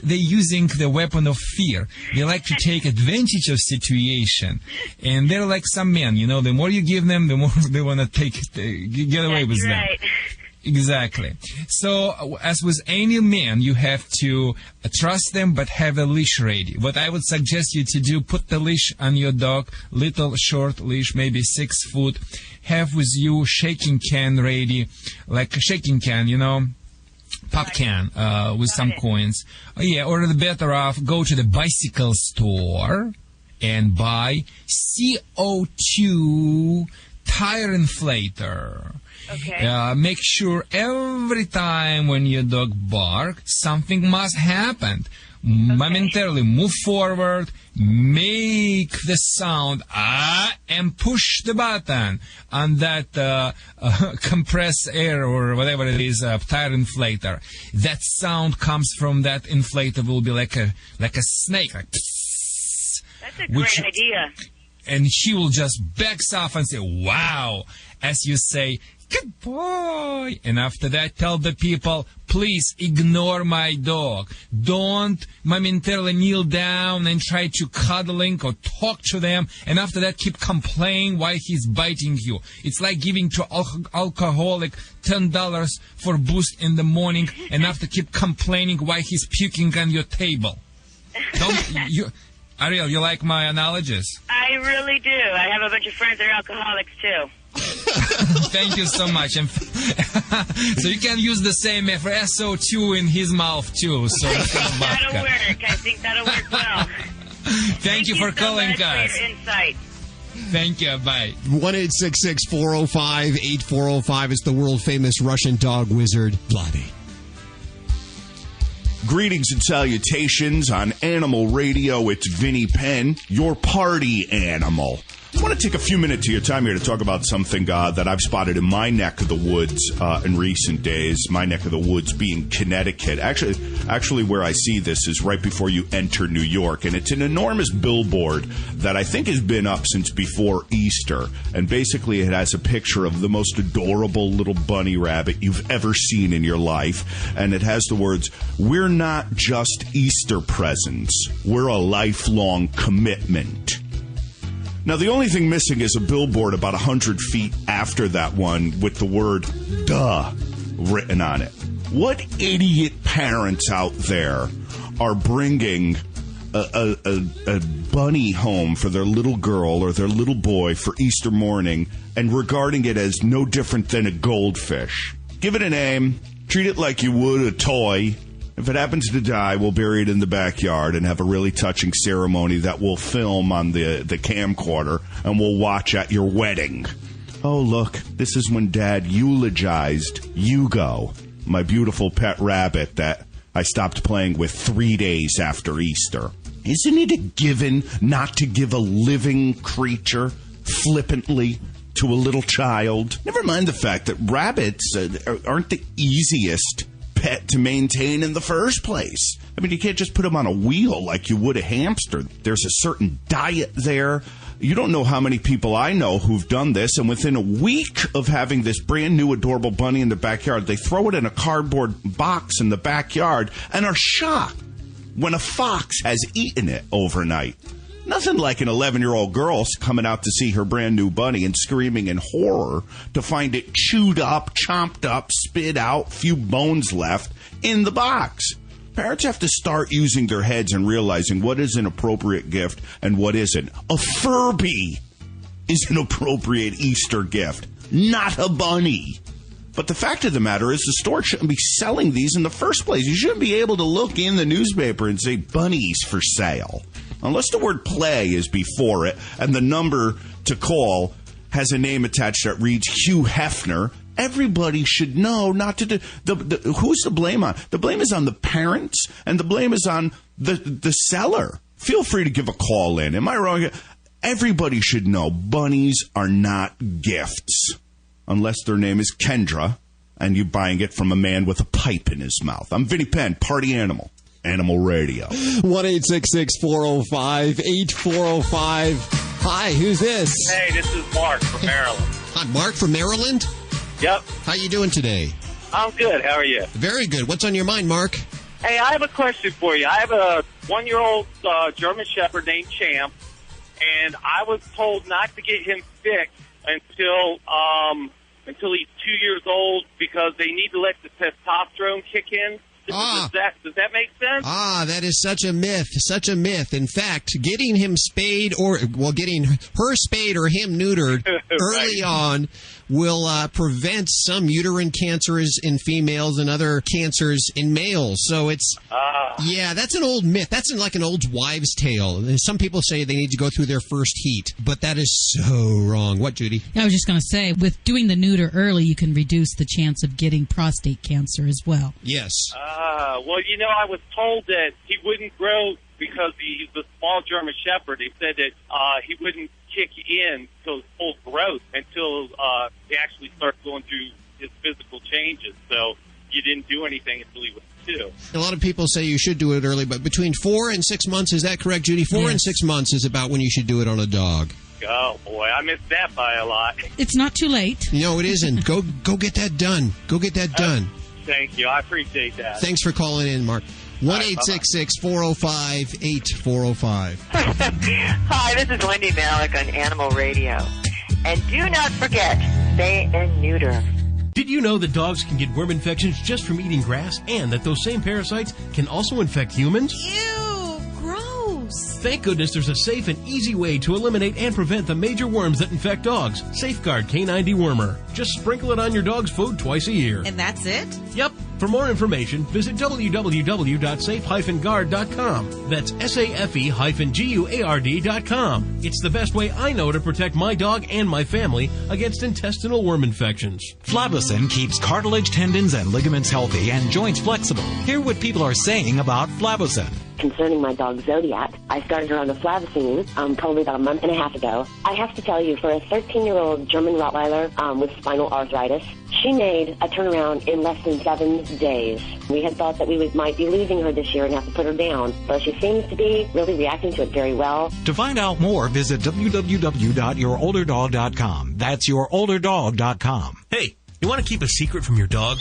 They're using the weapon of fear. They like to take advantage of situation, and they're like some men. You know, the more you give them, the more they want to get away with them. Exactly. So, as with any man, you have to trust them, but have a leash ready. What I would suggest you to do, put the leash on your dog, little short leash, maybe 6 foot. Have with you shaking can ready, like a shaking can, you know, pop can, with some coins. Yeah, or the better off, go to the bicycle store and buy CO2 tire inflator. Okay. Make sure every time when your dog barks, something must happen. Momentarily move forward, make the sound, and push the button on that compressed air or whatever it is, tire inflator. That sound comes from that inflator will be like a snake, like psss. That's a great idea. And he will just backs off and say, wow, as you say, good boy. And after that, tell the people, please ignore my dog. Don't momentarily kneel down and try to cuddling or talk to them. And after that, keep complaining why he's biting you. It's like giving to alcoholic $10 for boost in the morning, and after keep complaining why he's puking on your table. Ariel, you like my analogies? I really do. I have a bunch of friends that are alcoholics, too. Thank you so much. And so you can use the same for SO2 in his mouth, too. So that'll work. I think that'll work well. Thank you for calling us. For your insight. Thank you. Bye. 1-866-405-8405 is the world-famous Russian dog wizard, Vladi. Greetings and salutations on Animal Radio. It's Vinny Penn, your party animal. I want to take a few minutes of your time here to talk about something that I've spotted in my neck of the woods in recent days. My neck of the woods being Connecticut. Actually, where I see this is right before you enter New York, and it's an enormous billboard that I think has been up since before Easter. And basically, it has a picture of the most adorable little bunny rabbit you've ever seen in your life, and it has the words, "We're not just Easter presents. We're a lifelong commitment." Now, the only thing missing is a billboard about 100 feet after that one with the word "duh" written on it. What idiot parents out there are bringing a bunny home for their little girl or their little boy for Easter morning and regarding it as no different than a goldfish? Give it a name. Treat it like you would a toy. If it happens to die, we'll bury it in the backyard and have a really touching ceremony that we'll film on the camcorder and we'll watch at your wedding. Oh, look, this is when Dad eulogized Hugo, my beautiful pet rabbit that I stopped playing with 3 days after Easter. Isn't it a given not to give a living creature flippantly to a little child? Never mind the fact that rabbits aren't the easiest pet to maintain in the first place. I mean, you can't just put them on a wheel like you would a hamster. There's a certain diet there. You don't know how many people I know who've done this, and within a week of having this brand new adorable bunny in the backyard, they throw it in a cardboard box in the backyard and are shocked when a fox has eaten it overnight. Nothing like an 11-year-old girl coming out to see her brand new bunny and screaming in horror to find it chewed up, chomped up, spit out, few bones left in the box. Parents have to start using their heads and realizing what is an appropriate gift and what isn't. A Furby is an appropriate Easter gift, not a bunny. But the fact of the matter is the store shouldn't be selling these in the first place. You shouldn't be able to look in the newspaper and say bunnies for sale. Unless the word play is before it and the number to call has a name attached that reads Hugh Hefner, Everybody should know not to do. Who's the blame on? The blame is on the parents, and the blame is on the seller. Feel free to give a call in. Am I wrong? Everybody should know bunnies are not gifts, unless their name is Kendra, and you're buying it from a man with a pipe in his mouth. I'm Vinny Penn, Party Animal, Animal Radio. 1-866-405-8405. Hi, who's this? Hey, this is Mark from Maryland. Hi, Mark from Maryland? Yep. How you doing today? I'm good. How are you? Very good. What's on your mind, Mark? Hey, I have a question for you. I have a 1-year-old German Shepherd named Champ, and I was told not to get him fixed until he's 2 years old because they need to let the testosterone kick in. Does that make sense? That is such a myth. Such a myth. In fact, getting him spayed getting her spayed or him neutered early on will prevent some uterine cancers in females and other cancers in males. So it's, that's an old myth. That's like an old wives' tale. Some people say they need to go through their first heat, but that is so wrong. What, Judy? I was just going to say, with doing the neuter early, you can reduce the chance of getting prostate cancer as well. Yes. Well, I was told that he wouldn't grow because he's a small German Shepherd. They said that he wouldn't kick in till full growth until he actually starts going through his physical changes. So you didn't do anything until he was 2. A lot of people say you should do it early, but between 4 and 6 months, is that correct, Judy? 4 and 6 months is about when you should do it on a dog. Oh, boy, I missed that by a lot. It's not too late. No, it isn't. Go get that done. Go get that done. Thank you. I appreciate that. Thanks for calling in, Mark. 1-866-405-8405. Hi, this is Wendy Malick on Animal Radio. And do not forget, spay and neuter. Did you know that dogs can get worm infections just from eating grass, and that those same parasites can also infect humans? Ew, gross. Thank goodness there's a safe and easy way to eliminate and prevent the major worms that infect dogs. Safeguard K9 Dewormer. Just sprinkle it on your dog's food twice a year. And that's it? Yep. For more information, visit www.safe-guard.com. That's SAFE-GUARD.com. It's the best way I know to protect my dog and my family against intestinal worm infections. Flavocin keeps cartilage, tendons, and ligaments healthy and joints flexible. Hear what people are saying about Flavocin. Concerning my dog Zodiac, I started her on the Flavocin probably about a month and a half ago. I have to tell you, for a 13-year-old German Rottweiler with spinal arthritis, she made a turnaround in less than 7 days. We had thought that we might be losing her this year and have to put her down, but she seems to be really reacting to it very well. To find out more, visit www.yourolderdog.com. That's yourolderdog.com. Hey, you want to keep a secret from your dog?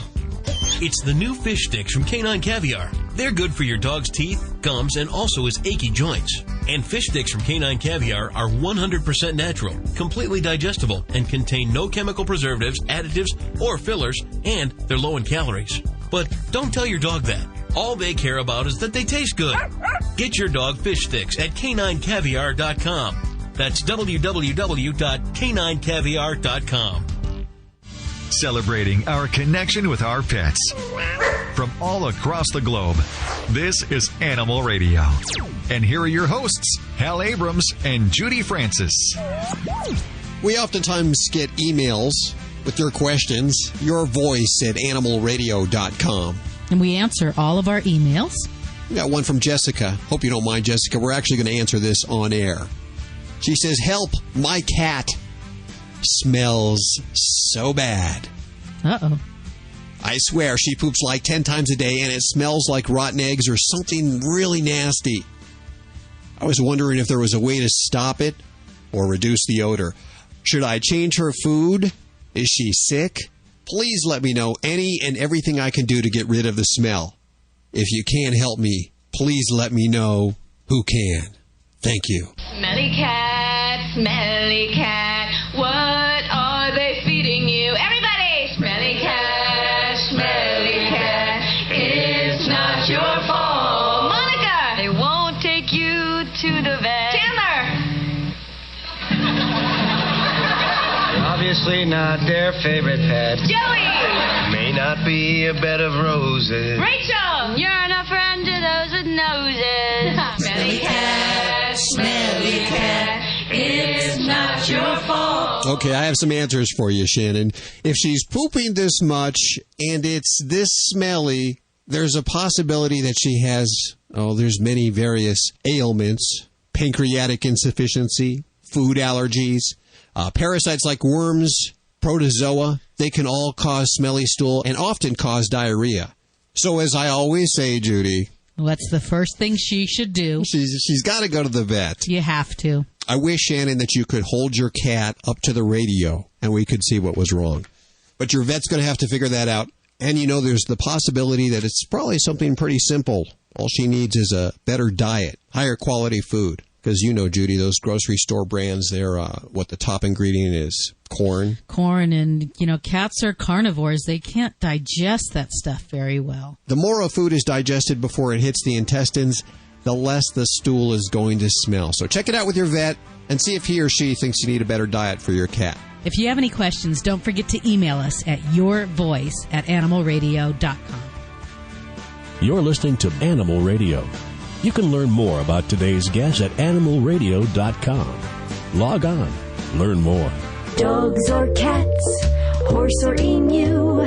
It's the new fish sticks from K9 Caviar. They're good for your dog's teeth, gums, and also his achy joints. And fish sticks from K9 Caviar are 100% natural, completely digestible, and contain no chemical preservatives, additives, or fillers, and they're low in calories. But don't tell your dog that. All they care about is that they taste good. Get your dog fish sticks at K9Caviar.com. That's www.K9Caviar.com. Celebrating our connection with our pets. From all across the globe, this is Animal Radio. And here are your hosts, Hal Abrams and Judy Francis. We oftentimes get emails with your questions, your voice at animalradio.com. And we answer all of our emails. We got one from Jessica. Hope you don't mind, Jessica. We're actually going to answer this on air. She says, "Help, my cat smells so bad." Uh-oh. I swear, she poops like 10 times a day, and it smells like rotten eggs or something really nasty. I was wondering if there was a way to stop it or reduce the odor. Should I change her food? Is she sick? Please let me know any and everything I can do to get rid of the smell. If you can't help me, please let me know who can. Thank you. Smelly cat, what are they feeding you? Everybody! Smelly cat, it's not your fault. Monica! They won't take you to the vet. Chandler! Obviously not their favorite pet. Joey! May not be a bed of roses. Rachel! You're not friend to those with noses. Smelly cat, it's not your fault. Okay, I have some answers for you, Shannon. If she's pooping this much and it's this smelly, there's a possibility that she has, there's many various ailments, pancreatic insufficiency, food allergies, parasites like worms, protozoa. They can all cause smelly stool and often cause diarrhea. So as I always say, Judy, what's the first thing she should do? She's got to go to the vet. You have to. I wish, Shannon, that you could hold your cat up to the radio and we could see what was wrong. But your vet's going to have to figure that out. And, there's the possibility that it's probably something pretty simple. All she needs is a better diet, higher quality food. Because Judy, those grocery store brands, they're what the top ingredient is, corn. Corn, and, cats are carnivores. They can't digest that stuff very well. The more a food is digested before it hits the intestines, the less the stool is going to smell. So check it out with your vet and see if he or she thinks you need a better diet for your cat. If you have any questions, don't forget to email us at yourvoice@animalradio.com. You're listening to Animal Radio. You can learn more about today's guest at animalradio.com. Log on. Learn more. Dogs or cats, horse or emu,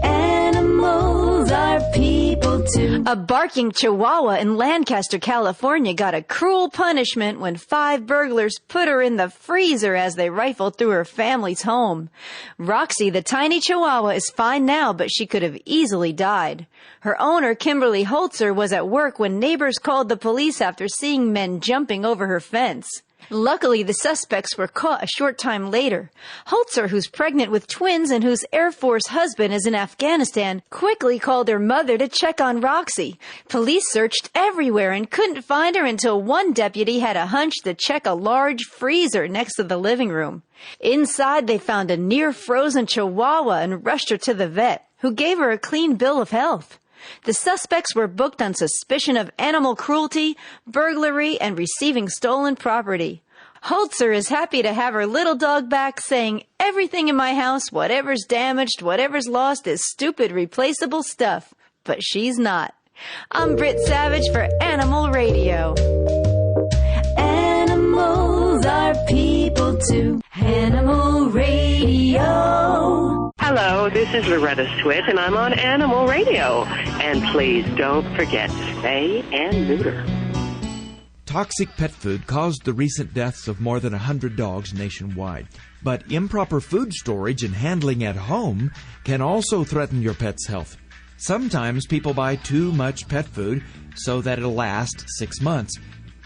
animals are people too. A barking Chihuahua in Lancaster, California got a cruel punishment when 5 burglars put her in the freezer as they rifled through her family's home. Roxy, the tiny Chihuahua, is fine now, but she could have easily died. Her owner, Kimberly Holzer, was at work when neighbors called the police after seeing men jumping over her fence. Luckily, the suspects were caught a short time later. Holzer, who's pregnant with twins and whose Air Force husband is in Afghanistan, quickly called her mother to check on Roxy. Police searched everywhere and couldn't find her until one deputy had a hunch to check a large freezer next to the living room. Inside, they found a near-frozen Chihuahua and rushed her to the vet, who gave her a clean bill of health. The suspects were booked on suspicion of animal cruelty, burglary, and receiving stolen property. Holzer is happy to have her little dog back, saying, "Everything in my house, whatever's damaged, whatever's lost, is stupid replaceable stuff." But she's not. I'm Britt Savage for Animal Radio. Animals are people too. Animal Radio. Hello, this is Loretta Swit, and I'm on Animal Radio. And please don't forget to spay and neuter. Toxic pet food caused the recent deaths of more than 100 dogs nationwide. But improper food storage and handling at home can also threaten your pet's health. Sometimes people buy too much pet food so that it'll last 6 months.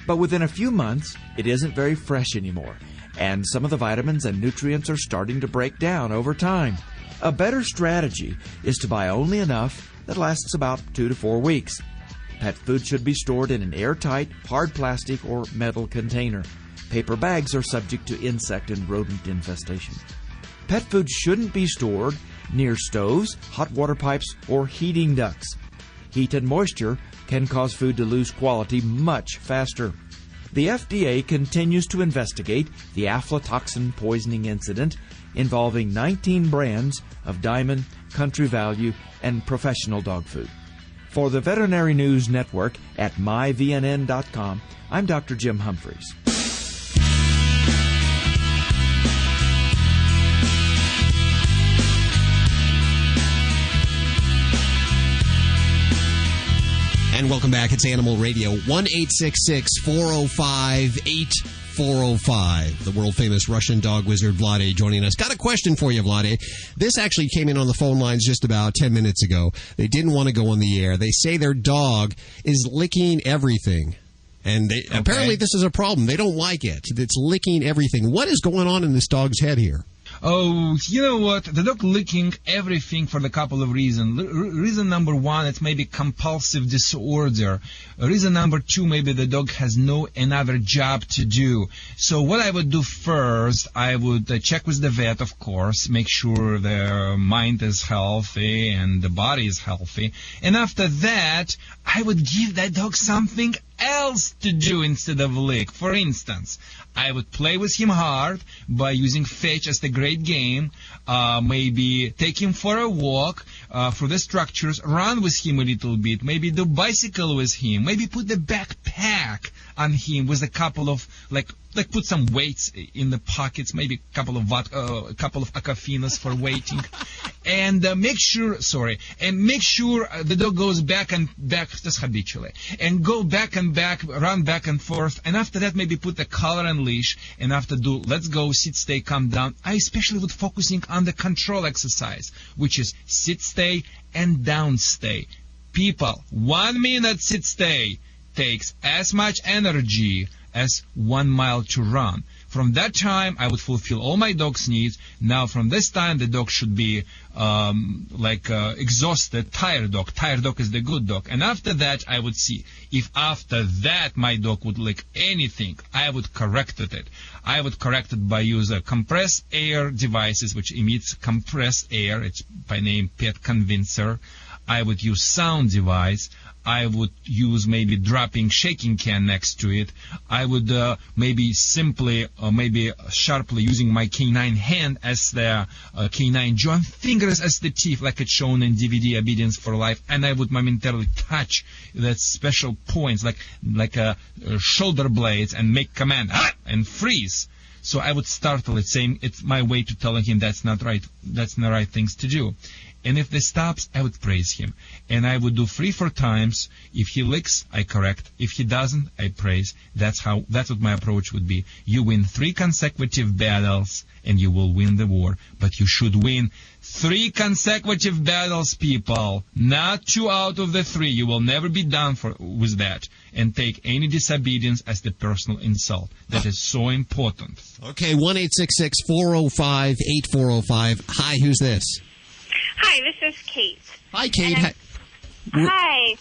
But within a few months, it isn't very fresh anymore. And some of the vitamins and nutrients are starting to break down over time. A better strategy is to buy only enough that lasts about 2 to 4 weeks. Pet food should be stored in an airtight, hard plastic or metal container. Paper bags are subject to insect and rodent infestation. Pet food shouldn't be stored near stoves, hot water pipes, or heating ducts. Heat and moisture can cause food to lose quality much faster. The FDA continues to investigate the aflatoxin poisoning incident involving 19 brands of Diamond, Country Value, and Professional Dog Food. For the Veterinary News Network at myvnn.com, I'm Dr. Jim Humphreys. And welcome back. It's Animal Radio. 1-866-405-8405. The world-famous Russian dog wizard Vlade joining us. Got a question for you, Vlade. This actually came in on the phone lines just about 10 minutes ago. They didn't want to go on the air. They say their dog is licking everything. And apparently this is a problem. They don't like it. It's licking everything. What is going on in this dog's head here? Oh, you know what? The dog licking everything for a couple of reasons. Reason number one, it's maybe compulsive disorder. Reason number two, maybe the dog has no another job to do. So what I would do first, I would check with the vet, of course, make sure the mind is healthy and the body is healthy. And after that, I would give that dog something else to do instead of lick. For instance, I would play with him hard by using fetch as the great game, maybe take him for a walk through the structures, run with him a little bit, maybe do bicycle with him, maybe put the backpack on him with a couple of, like put some weights in the pockets, maybe a couple of Aquafinas for waiting, and make sure the dog goes back and back just habitually, and go back and back, run back and forth, and after that maybe put the collar and leash, and after do let's go, sit, stay, calm down. I especially would focusing on the control exercise, which is sit, stay, and down stay. People, 1 minute sit, stay takes as much energy as 1 mile to run. From that time, I would fulfill all my dog's needs. Now, from this time, the dog should be exhausted, tired dog. Tired dog is the good dog. And after that, I would see if after that my dog would lick anything, I would correct it. I would correct it by using compressed air devices, which emits compressed air. It's by name Pet Convincer. I would use sound device. I would use maybe dropping shaking can next to it. I would maybe simply or maybe sharply using my canine hand as the canine jaw and fingers as the teeth, like it's shown in DVD Obedience for Life. And I would momentarily touch that special points, like shoulder blades, and make command and freeze. So I would startle it, saying it's my way to telling him that's not right. That's not the right things to do. And if this stops, I would praise him. And I would do 3-4 times. If he licks, I correct. If he doesn't, I praise. That's what my approach would be. You win 3 consecutive battles, and you will win the war. But you should win 3 consecutive battles, people. Not 2 out of the 3. You will never be done with that. And take any disobedience as the personal insult. That is so important. Okay, 1-866-405-8405. Hi, who's this? Hi, this is Kate. Hi, Kate. Hi.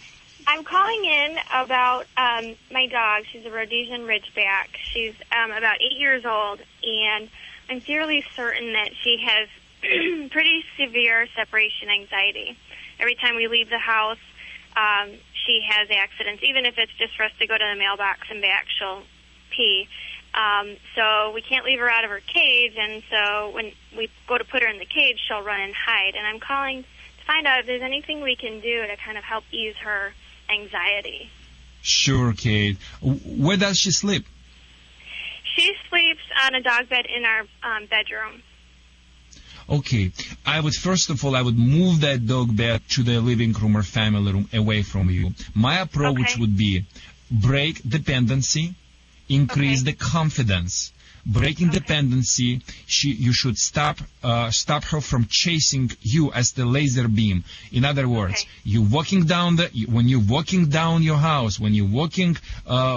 I'm calling in about my dog. She's a Rhodesian Ridgeback. She's about 8 years old, and I'm fairly certain that she has pretty severe separation anxiety. Every time we leave the house, she has accidents. Even if it's just for us to go to the mailbox and back, she'll pee. So we can't leave her out of her cage, and so when we go to put her in the cage, she'll run and hide. And I'm calling to find out if there's anything we can do to kind of help ease her anxiety. Sure, Kate. Where does she sleep? She sleeps on a dog bed in our bedroom. Okay. First of all, I would move that dog bed to the living room or family room away from you. My approach would be break dependency, increase the confidence. Breaking dependency, you should stop her from chasing you as the laser beam. In other words, when you're walking down your house, when you're walking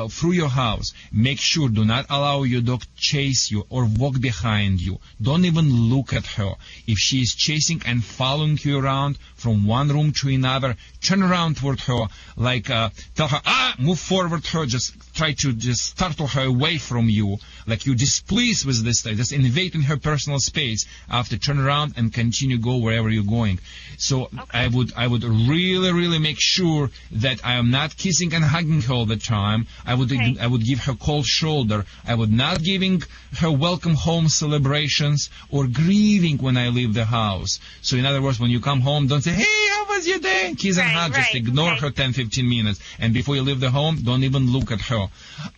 through your house, make sure do not allow your dog chase you or walk behind you. Don't even look at her. If she is chasing and following you around from one room to another, turn around toward her, tell her, move forward her, just try to startle her away from you, like you displeased with this, just invading her personal space. After turn around and continue go wherever you're going. So I would really, really make sure that I am not kissing and hugging her all the time. I would give her cold shoulder. I would not giving her welcome home celebrations or grieving when I leave the house. So in other words, when you come home, don't say, hey, how was your day? Kiss and hug. Just ignore her 10-15 minutes. And before you leave the home, don't even look at her.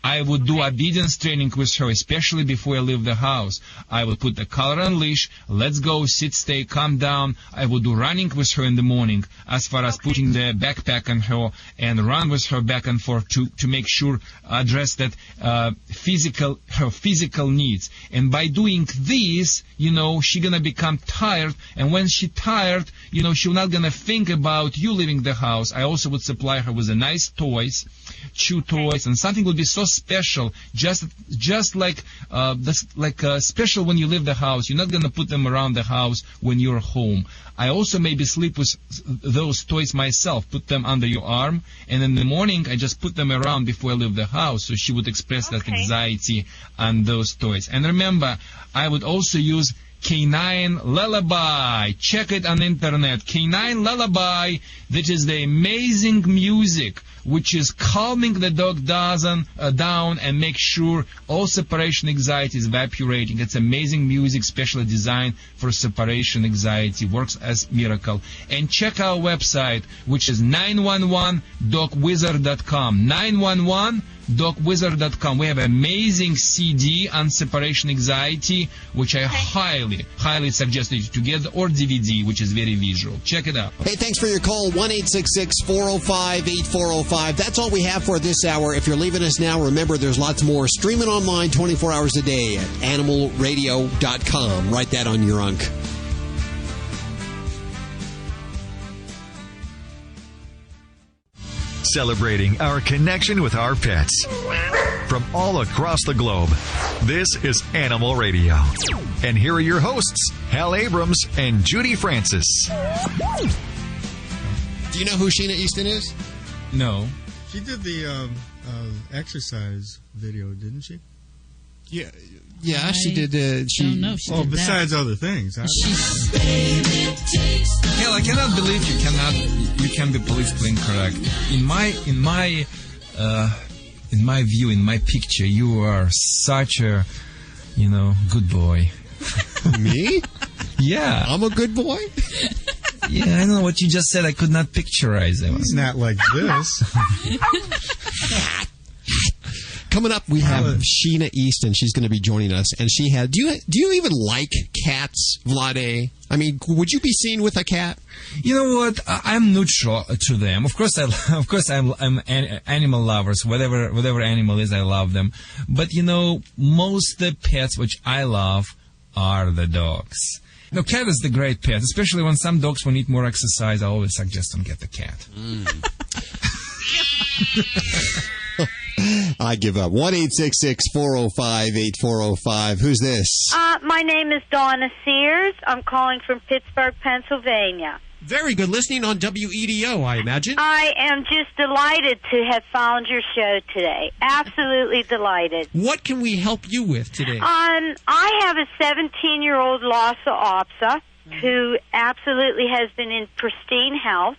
I would do obedience training with her, especially before I leave the house. I would put the collar and leash. Let's go, sit, stay, calm down. I would do running with her in the morning, as far as putting the backpack on her and run with her back and forth to make sure address that her physical needs. And by doing this, she's gonna become tired. And when she's tired, she's not gonna think about you leaving the house. I also would supply her with a nice toys, chew toys, and something would be so special, just like special when you leave the house. You're not gonna put them around the house when you're home. I also maybe sleep with those toys myself, put them under your arm, and in the morning I just put them around before I leave the house, so she would express that anxiety on those toys. And remember, I would also use Canine Lullaby. Check it on internet. Canine Lullaby. That is the amazing music which is calming the dog down and make sure all separation anxiety is evaporating. It's amazing music, specially designed for separation anxiety. Works as miracle. And check our website, which is 911dogwizard.com. 911dogwizard.com. We have an amazing CD on separation anxiety, which I highly suggest you to get, or DVD, which is very visual. Check it out. Hey, thanks for your call. 1-866-405-8405. That's all we have for this hour. If you're leaving us now, remember there's lots more streaming online 24 hours a day at animalradio.com. Write that on your unk. Celebrating our connection with our pets. From all across the globe, this is Animal Radio. And here are your hosts, Hal Abrams and Judy Francis. Do you know who Sheena Easton is? No. She did the exercise video, didn't she? Yeah, she did. Don't know if she did besides that. other things. Hell, I cannot believe you can be politically incorrect. In my view, in my picture, you are such a, good boy. Me? Yeah. I'm a good boy? Yeah, I don't know what you just said. I could not picturize it. It's not like this. Coming up, we have Sheena Easton. She's going to be joining us, and she had. Do you even like cats, Vlade? I mean, would you be seen with a cat? You know what? I'm neutral to them. Of course, I'm animal lovers. Whatever animal is, I love them. But most the pets which I love are the dogs. Cat is the great pet, especially when some dogs will need more exercise. I always suggest them get the cat. I give up. 1-866-405-8405. Who's this? My name is Donna Sears. I'm calling from Pittsburgh, Pennsylvania. Very good. Listening on WEDO, I imagine. I am just delighted to have found your show today. Absolutely delighted. What can we help you with today? I have a 17-year-old Lhasa Apso who absolutely has been in pristine health.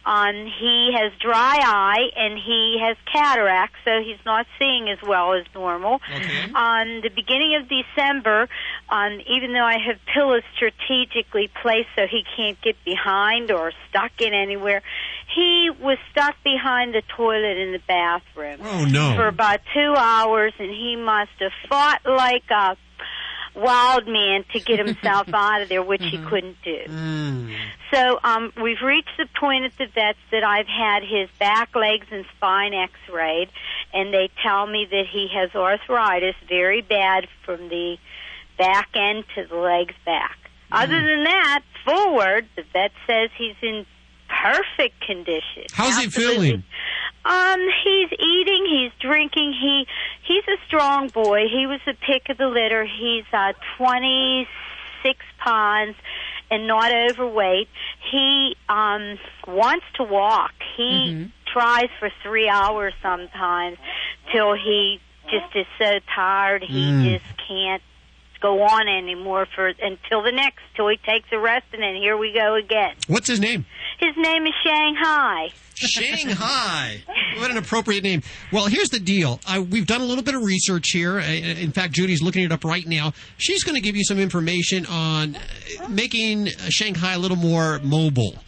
He has dry eye and he has cataracts, so he's not seeing as well as normal. Okay. On the beginning of December, even though I have pillows strategically placed so he can't get behind or stuck in anywhere, he was stuck behind the toilet in the bathroom. Oh, no. For about 2 hours, and he must have fought like a wild man to get himself out of there, which he couldn't do. So we've reached the point at the vets that I've had his back, legs, and spine x-rayed, and they tell me that he has arthritis, very bad from the back end to the legs back. Other than that, forward, the vet says he's in perfect condition. How's he feeling? He's eating, he's drinking, he's a strong boy. He was the pick of the litter. He's 26 pounds and not overweight. He wants to walk. He tries for 3 hours sometimes till he just is so tired he just can't go on anymore until he takes a rest, and then here we go again. What's his name? His name is Shanghai. Shanghai. What an appropriate name. Well, here's the deal. We've done a little bit of research here. In fact, Judy's looking it up right now. She's going to give you some information on making Shanghai a little more mobile.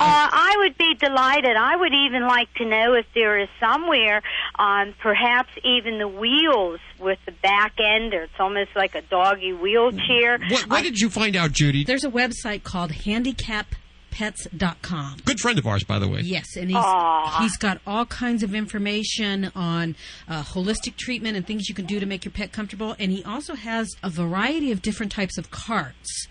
I would be delighted. I would even like to know if there is somewhere perhaps even the wheels with the back end, or it's almost like a doggy wheelchair. What did you find out, Judy? There's a website called handicappets.com. Good friend of ours, by the way. Yes, and he's got all kinds of information on holistic treatment and things you can do to make your pet comfortable. And he also has a variety of different types of carts.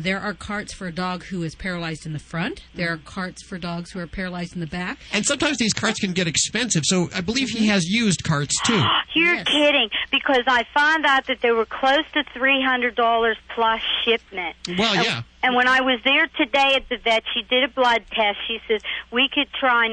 There are carts for a dog who is paralyzed in the front. There are carts for dogs who are paralyzed in the back. And sometimes these carts can get expensive, so I believe he has used carts, too. You're kidding, because I found out that they were close to $300 plus shipment. Well, yeah. And when I was there today at the vet, she did a blood test. She says, we could try,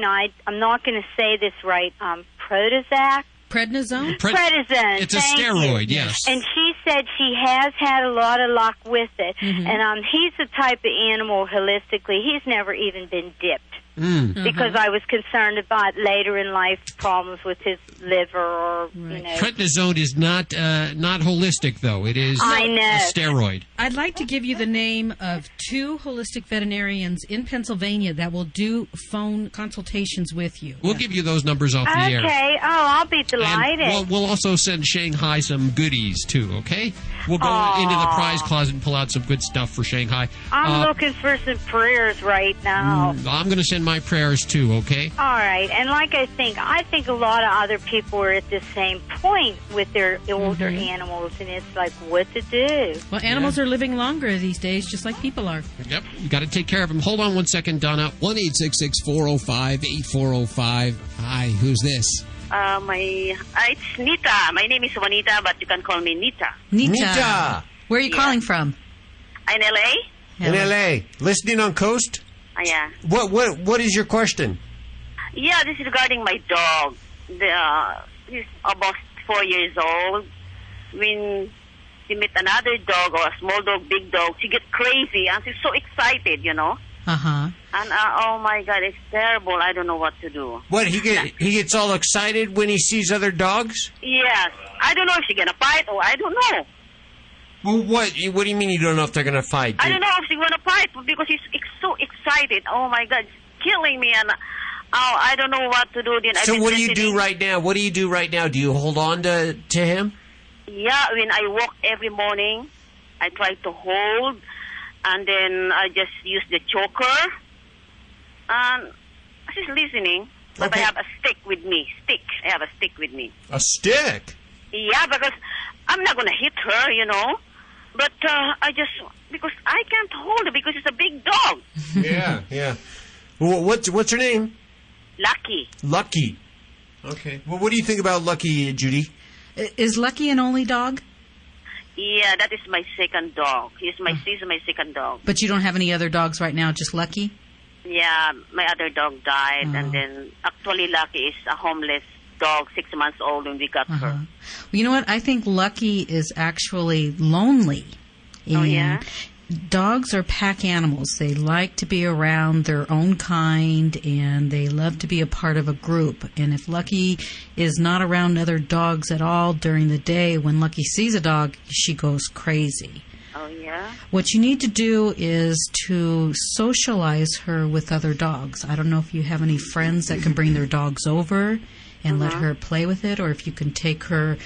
I'm not going to say this right, Prozac? Prednisone? Prednisone. It's a steroid, yes. And she said she has had a lot of luck with it. And he's the type of animal, holistically, he's never even been dipped. because I was concerned about later in life problems with his liver or, Prednisone is not holistic, though. It is I know. a steroid. I'd like to give you the name of 2 holistic veterinarians in Pennsylvania that will do phone consultations with you. We'll give you those numbers off the air. Okay. Oh, I'll be delighted. And we'll also send Shanghai some goodies, too, okay? We'll go into the prize closet and pull out some good stuff for Shanghai. I'm looking for some prayers right now. I'm going to send my prayers, too, okay? All right. And like I think a lot of other people are at the same point with their older animals, and it's like, what to do? Well, animals are living longer these days, just like people are. Yep. You got to take care of them. Hold on one second, Donna. 1-866-405-8405. Hi, who's this? It's Nita. My name is Juanita, but you can call me Nita. Nita. Where are you calling from? In L.A. In L.A. Listening on Coast? Yeah. What is your question? Yeah, this is regarding my dog. He's almost 4 years old. When she meet another dog or a small dog, big dog, she gets crazy and she's so excited, Uh-huh. And oh my God, it's terrible. I don't know what to do. What, he gets all excited when he sees other dogs? Yes. I don't know if she's gonna fight or I don't know. Well, what do you mean you don't know if they're gonna fight? I don't know if she's gonna fight because she's so excited. Oh my God, it's killing me, and I don't know what to do. Then so what do you do right now? What do you do right now? Do you hold on to him? Yeah, when I walk every morning, I try to hold, and then I just use the choker. And she's listening, but I have a stick with me. I have a stick with me. A stick? Yeah, because I'm not going to hit her, But because I can't hold her because it's a big dog. Yeah. Well, what's her name? Lucky. Lucky. Okay. Well, what do you think about Lucky, Judy? Is Lucky an only dog? Yeah, that is my second dog. She's my second dog. But you don't have any other dogs right now, just Lucky? Yeah, my other dog died, and then actually Lucky is a homeless dog, 6 months old when we got her. Well, you know what? I think Lucky is actually lonely. Oh, yeah? Dogs are pack animals. They like to be around their own kind, and they love to be a part of a group. And if Lucky is not around other dogs at all during the day, when Lucky sees a dog, she goes crazy. Oh, yeah? What you need to do is to socialize her with other dogs. I don't know if you have any friends that can bring their dogs over and let her play with it, or if you can take her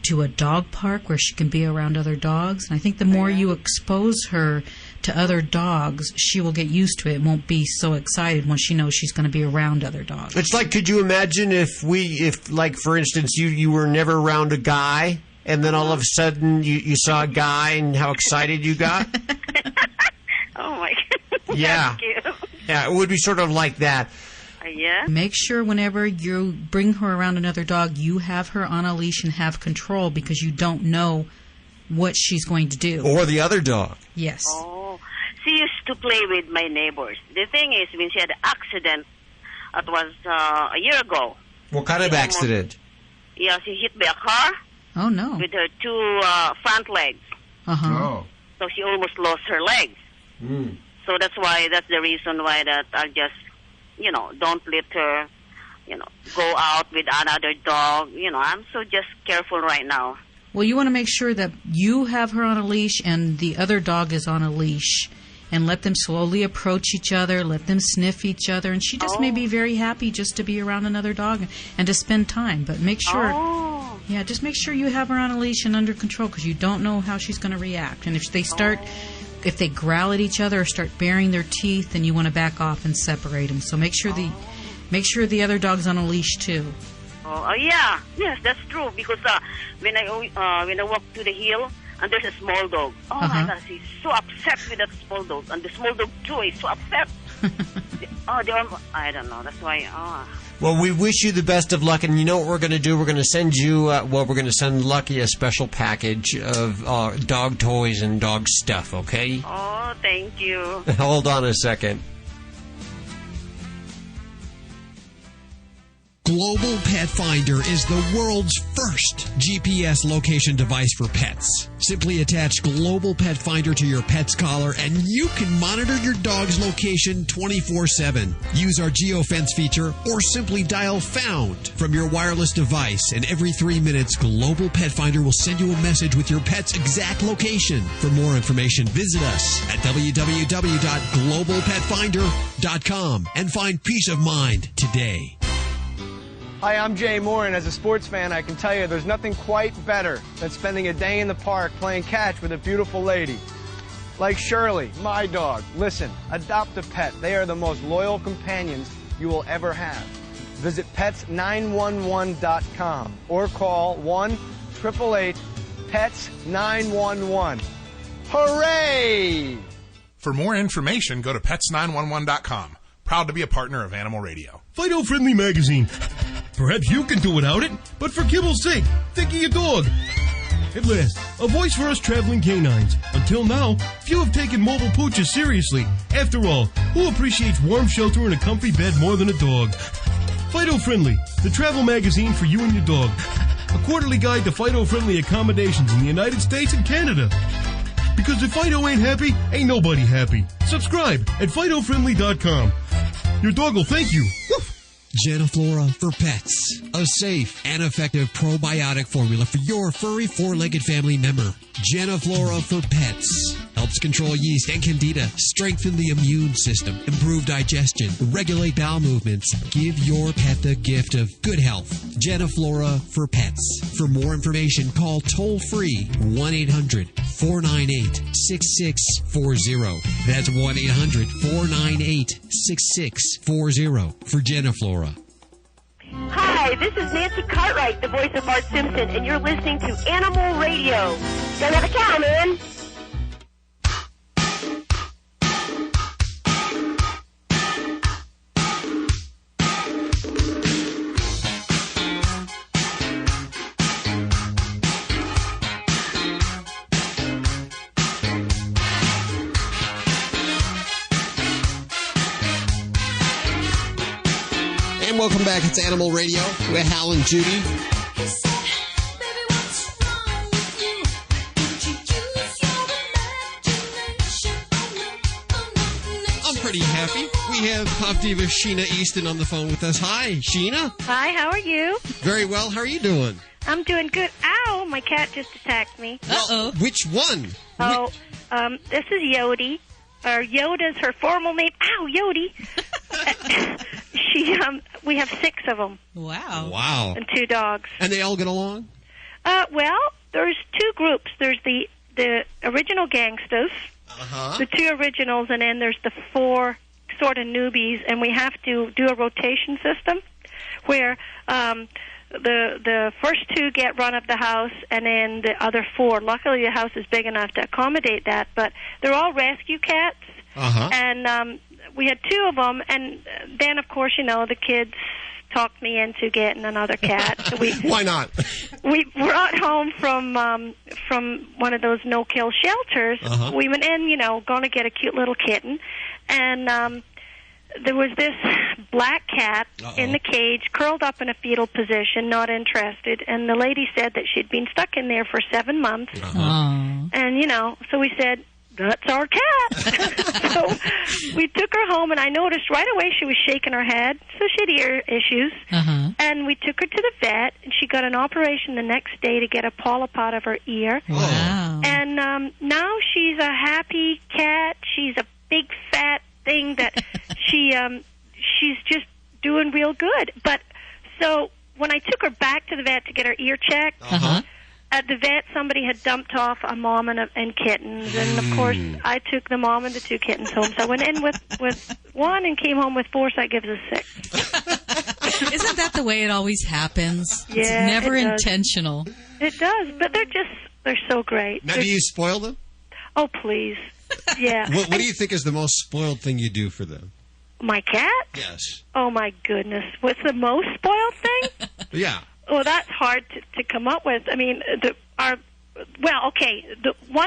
to a dog park where she can be around other dogs. And I think the more you expose her to other dogs, she will get used to it and won't be so excited when she knows she's going to be around other dogs. It's like, could you imagine if like, for instance, you were never around a guy, and then all of a sudden you saw a guy and how excited you got? Oh, my God. Yeah. Yeah, it would be sort of like that. Yeah. Make sure whenever you bring her around another dog, you have her on a leash and have control, because you don't know what she's going to do. Or the other dog. Yes. Oh, she used to play with my neighbors. The thing is, when she had an accident, it was a year ago. What kind of accident? Yeah, she hit by a car. Oh, no. With her 2 front legs. Uh-huh. Oh. So she almost lost her legs. So that's the reason why that I just, don't let her, go out with another dog. I'm so just careful right now. Well, you want to make sure that you have her on a leash and the other dog is on a leash, and let them slowly approach each other, let them sniff each other, and she just may be very happy just to be around another dog and to spend time. But make sure, just make sure you have her on a leash and under control, because you don't know how she's going to react. And if they growl at each other or start baring their teeth, then you want to back off and separate them. So make sure the other dog's on a leash too. Oh, yeah. Yes, that's true. Because when I walk to the hill and there's a small dog, my God, she's so upset with that small dog. And the small dog too is so upset. I don't know. That's why. Well, we wish you the best of luck, and you know what we're going to do? We're going to send you, we're going to send Lucky a special package of dog toys and dog stuff, okay? Oh, thank you. Hold on a second. Global Pet Finder is the world's first GPS location device for pets. Simply attach Global Pet Finder to your pet's collar and you can monitor your dog's location 24/7. Use our geofence feature or simply dial FOUND from your wireless device, and every 3 minutes Global Pet Finder will send you a message with your pet's exact location. For more information, visit us at www.globalpetfinder.com and find peace of mind today. Hi, I'm Jay Moore, and as a sports fan, I can tell you there's nothing quite better than spending a day in the park playing catch with a beautiful lady. Like Shirley, my dog. Listen, adopt a pet. They are the most loyal companions you will ever have. Visit pets911.com or call 1-888-PETS-911. Hooray! For more information, go to pets911.com. Proud to be a partner of Animal Radio. Fido Friendly Magazine. Perhaps you can do without it, but for kibble's sake, think of your dog. At last, a voice for us traveling canines. Until now, few have taken mobile pooches seriously. After all, who appreciates warm shelter and a comfy bed more than a dog? Fido Friendly, the travel magazine for you and your dog. A quarterly guide to Fido-friendly accommodations in the United States and Canada. Because if Fido ain't happy, ain't nobody happy. Subscribe at FidoFriendly.com. Your dog will thank you. Woof. Geniflora for pets. A safe and effective probiotic formula for your furry four-legged family member. Geniflora for pets. Helps control yeast and candida, strengthen the immune system, improve digestion, regulate bowel movements. Give your pet the gift of good health. Geniflora for pets. For more information, call toll-free 1-800-498-6640. That's 1-800-498-6640 for Geniflora. Hi, this is Nancy Cartwright, the voice of Bart Simpson, and you're listening to Animal Radio. Don't have a cow, man. Welcome back. It's Animal Radio with Hal and Judy. I'm pretty happy. We have pop diva Sheena Easton on the phone with us. Hi, Sheena. Hi, how are you? Very well. How are you doing? I'm doing good. Ow, my cat just attacked me. Uh-oh. Which one? Oh, this is Yodi. Or Yoda's her formal name. Ow, Yodi. We have 6 of them. Wow. Wow. And 2 dogs. And they all get along? Well, there's 2 groups. There's the original gangsters, the 2 originals, and then there's the 4 sort of newbies, and we have to do a rotation system where the first 2 get run of the house, and then the other 4. Luckily, the house is big enough to accommodate that, but they're all rescue cats. And we had 2 of them, and then, of course, the kids talked me into getting another cat. So why not? We brought home from one of those no-kill shelters. We went in, going to get a cute little kitten, and there was this black cat in the cage, curled up in a fetal position, not interested, and the lady said that she'd been stuck in there for 7 months. And, so we said, that's our cat. So we took her home, and I noticed right away she was shaking her head, so she had ear issues. And we took her to the vet, and she got an operation the next day to get a polyp out of her ear. Wow. And now she's a happy cat. She's a big fat thing that she's just doing real good. But so when I took her back to the vet to get her ear checked, at the vet, somebody had dumped off a mom and kittens, and of course, I took the mom and the 2 kittens home. So I went in with 1 and came home with 4, so that gives us 6. Isn't that the way it always happens? Yeah, it's never it does. intentional. It does, but they're so great. Now, do you spoil them? Oh, please. Yeah. What do you think is the most spoiled thing you do for them? My cat? Yes. Oh, my goodness. What's the most spoiled thing? Yeah. Well, that's hard to come up with. I mean, one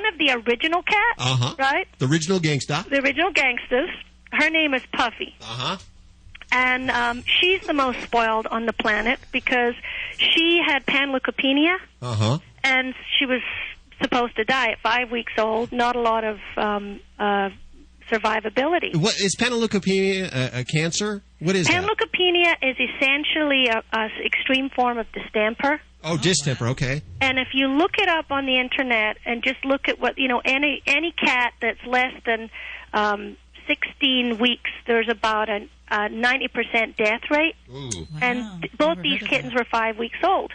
of the original cats, right? The original gangsta. The original gangsters. Her name is Puffy. And she's the most spoiled on the planet because she had panleukopenia, and she was supposed to die at 5 weeks old. Not a lot of survivability. What is panleukopenia? A cancer? What is that? Panleukopenia is essentially a extreme form of distemper. Oh, distemper. Okay. And if you look it up on the internet and just look at what any cat that's less than 16 weeks, there's about a 90% death rate. Ooh. And both these kittens were 5 weeks old.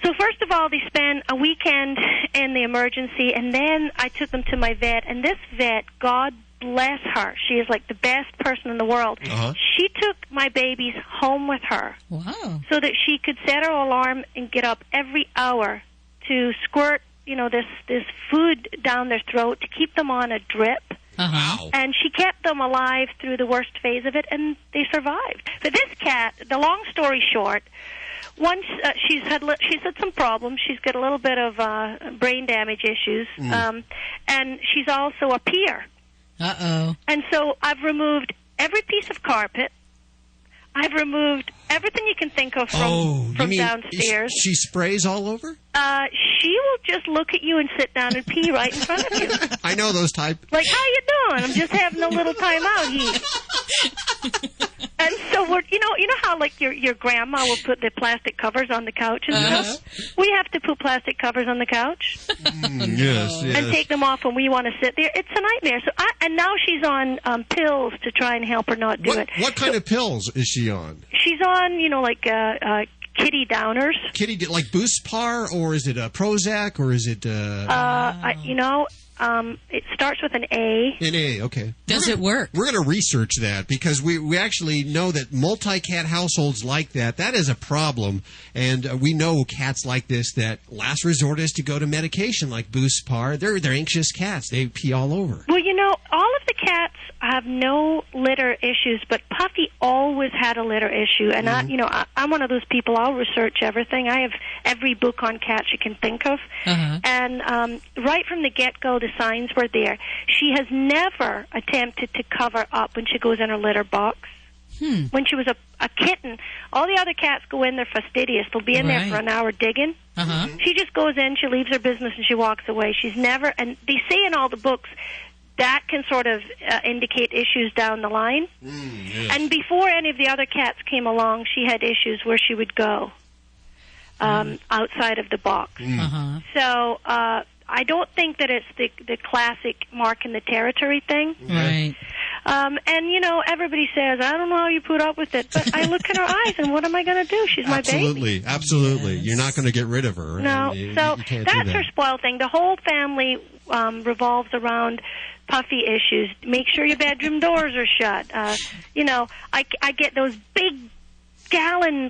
So first of all, they spent a weekend in the emergency, and then I took them to my vet. And this vet, God bless her, she is like the best person in the world. She took my babies home with her. Wow. So that she could set her alarm and get up every hour to squirt, this food down their throat to keep them on a drip. Wow. And she kept them alive through the worst phase of it, and they survived. But this cat, the long story short, once she's had some problems. She's got a little bit of brain damage issues, and she's also a peer. Uh-oh. And so I've removed every piece of carpet. I've removed everything you can think of from downstairs. She sprays all over? She will just look at you and sit down and pee right in front of you. I know those type. Like, how you doing? I'm just having a little time out here. And so we're, you know how like your grandma will put the plastic covers on the couch and stuff? We have to put plastic covers on the couch. Yes. And take them off when we want to sit there. It's a nightmare. So and now she's on pills to try and help her not do it. What kind of pills is she on? She's on, kitty downers. Kitty, like Buspar, or is it Prozac, or is it? It starts with an A. An A, okay. Does it work? We're going to research that because we actually know that multi-cat households like that. That is a problem. And we know cats like this that last resort is to go to medication like Buspar. They're anxious cats. They pee all over. Well, all of the cats have no litter issues, but Puffy always had a litter issue. And I'm one of those people. I'll research everything. I have every book on cats you can think of. And right from the get-go, the signs were there. She has never attempted to cover up when she goes in her litter box. When she was a kitten, all the other cats go in there fastidious. They'll be in there for an hour digging. She just goes in, she leaves her business, and she walks away. She's never, and they say in all the books, that can sort of indicate issues down the line. Yes. And before any of the other cats came along, she had issues where she would go outside of the box. So I don't think that it's the classic marking the territory thing. Right. And, everybody says, I don't know how you put up with it. But I look in her eyes, and what am I going to do? She's my baby. Absolutely. Yes. You're not going to get rid of her. No. You that's that. her spoiled thing. The whole family revolves around Puffy issues. Make sure your bedroom doors are shut. I get those big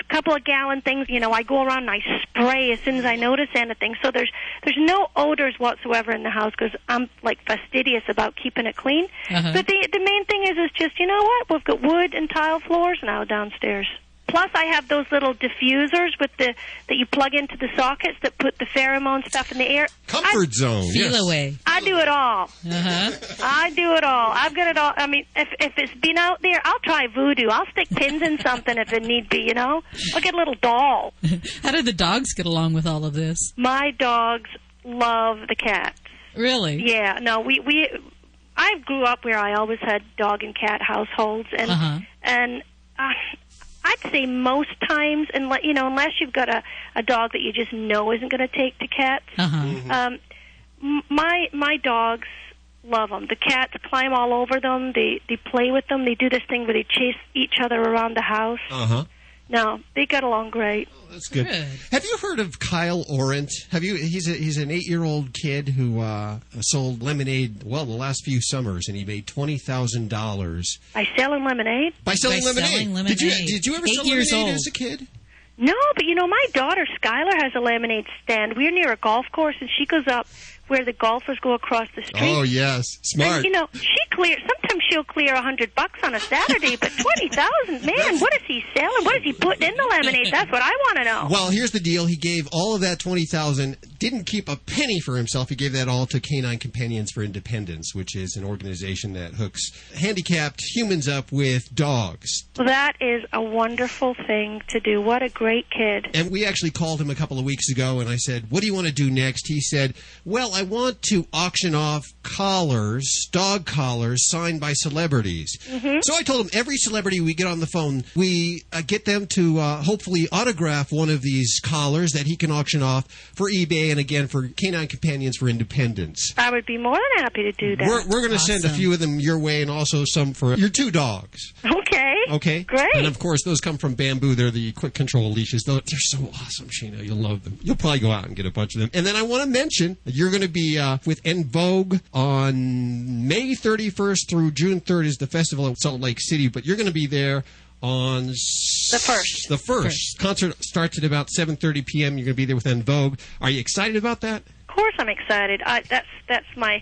couple of gallon things. I go around and I spray as soon as I notice anything. So there's no odors whatsoever in the house because I'm like fastidious about keeping it clean. But the main thing is just, you know what? We've got wood and tile floors now downstairs. Plus, I have those little diffusers that you plug into the sockets that put the pheromone stuff in the air. Comfort zone. Feel away. I do it all. I do it all. I've got it all. I mean, if it's been out there, I'll try voodoo. I'll stick pins in something if it need be. I'll get a little doll. How did the dogs get along with all of this? My dogs love the cats. Really? Yeah. No, I grew up where I always had dog and cat households, and I'd say most times, unless you've got a dog that you just know isn't going to take to cats, my dogs love them. The cats climb all over them. They play with them. They do this thing where they chase each other around the house. No, they get along great. Oh, that's good. Have you heard of Kyle Orant? He's an 8-year-old kid who sold lemonade, the last few summers, and he made $20,000. By selling lemonade? By selling lemonade. Did you ever sell lemonade as a kid? No, but my daughter Skylar has a lemonade stand. We're near a golf course, and she goes up where the golfers go across the street. Oh, yes. Smart. And, sometimes she'll clear $100 on a Saturday, but $20,000, man, what is he selling? What is he putting in the lemonade? That's what I want to know. Well, here's the deal. He gave all of that $20,000 didn't keep a penny for himself. He gave that all to Canine Companions for Independence, which is an organization that hooks handicapped humans up with dogs. Well, that is a wonderful thing to do. What a great kid. And we actually called him a couple of weeks ago, and I said, what do you want to do next? He said, well, I want to auction off collars, dog collars, signed by celebrities. Mm-hmm. So I told him every celebrity we get on the phone, we get them to hopefully autograph one of these collars that he can auction off for eBay and, again, for Canine Companions for Independence. I would be more than happy to do that. We're going to send a few of them your way and also some for your 2 dogs. Okay. Great. And, of course, those come from Bamboo. They're the quick control leashes. They're so awesome, Sheena. You'll love them. You'll probably go out and get a bunch of them. And then I want to mention that you're going to be with En Vogue on May 31st through June 3rd is the festival in Salt Lake City, but you're going to be there on the 1st. The 1st. Concert starts at about 7:30 p.m. You're going to be there with En Vogue. Are you excited about that? Of course I'm excited. That's my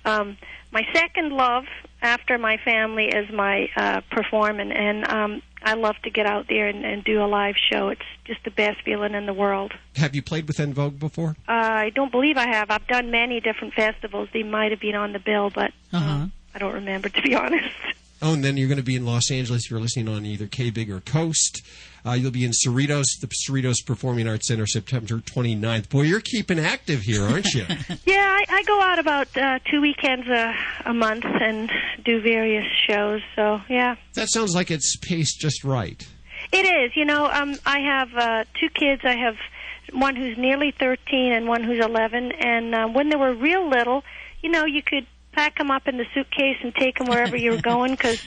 my second love after my family is my performing, and I love to get out there and do a live show. It's just the best feeling in the world. Have you played with En Vogue before? I don't believe I have. I've done many different festivals. They might have been on the bill, but I don't remember, to be honest. Oh, and then you're going to be in Los Angeles if you're listening on either K-Big or Coast. You'll be in Cerritos, the Cerritos Performing Arts Center, September 29th. Boy, you're keeping active here, aren't you? Yeah, I go out about 2 weekends a month and do various shows, so yeah. That sounds like it's paced just right. It is. You know, I have 2 kids. I have one who's nearly 13 and one who's 11, and when they were real little, you know, you could pack them up in the suitcase and take them wherever you were going, because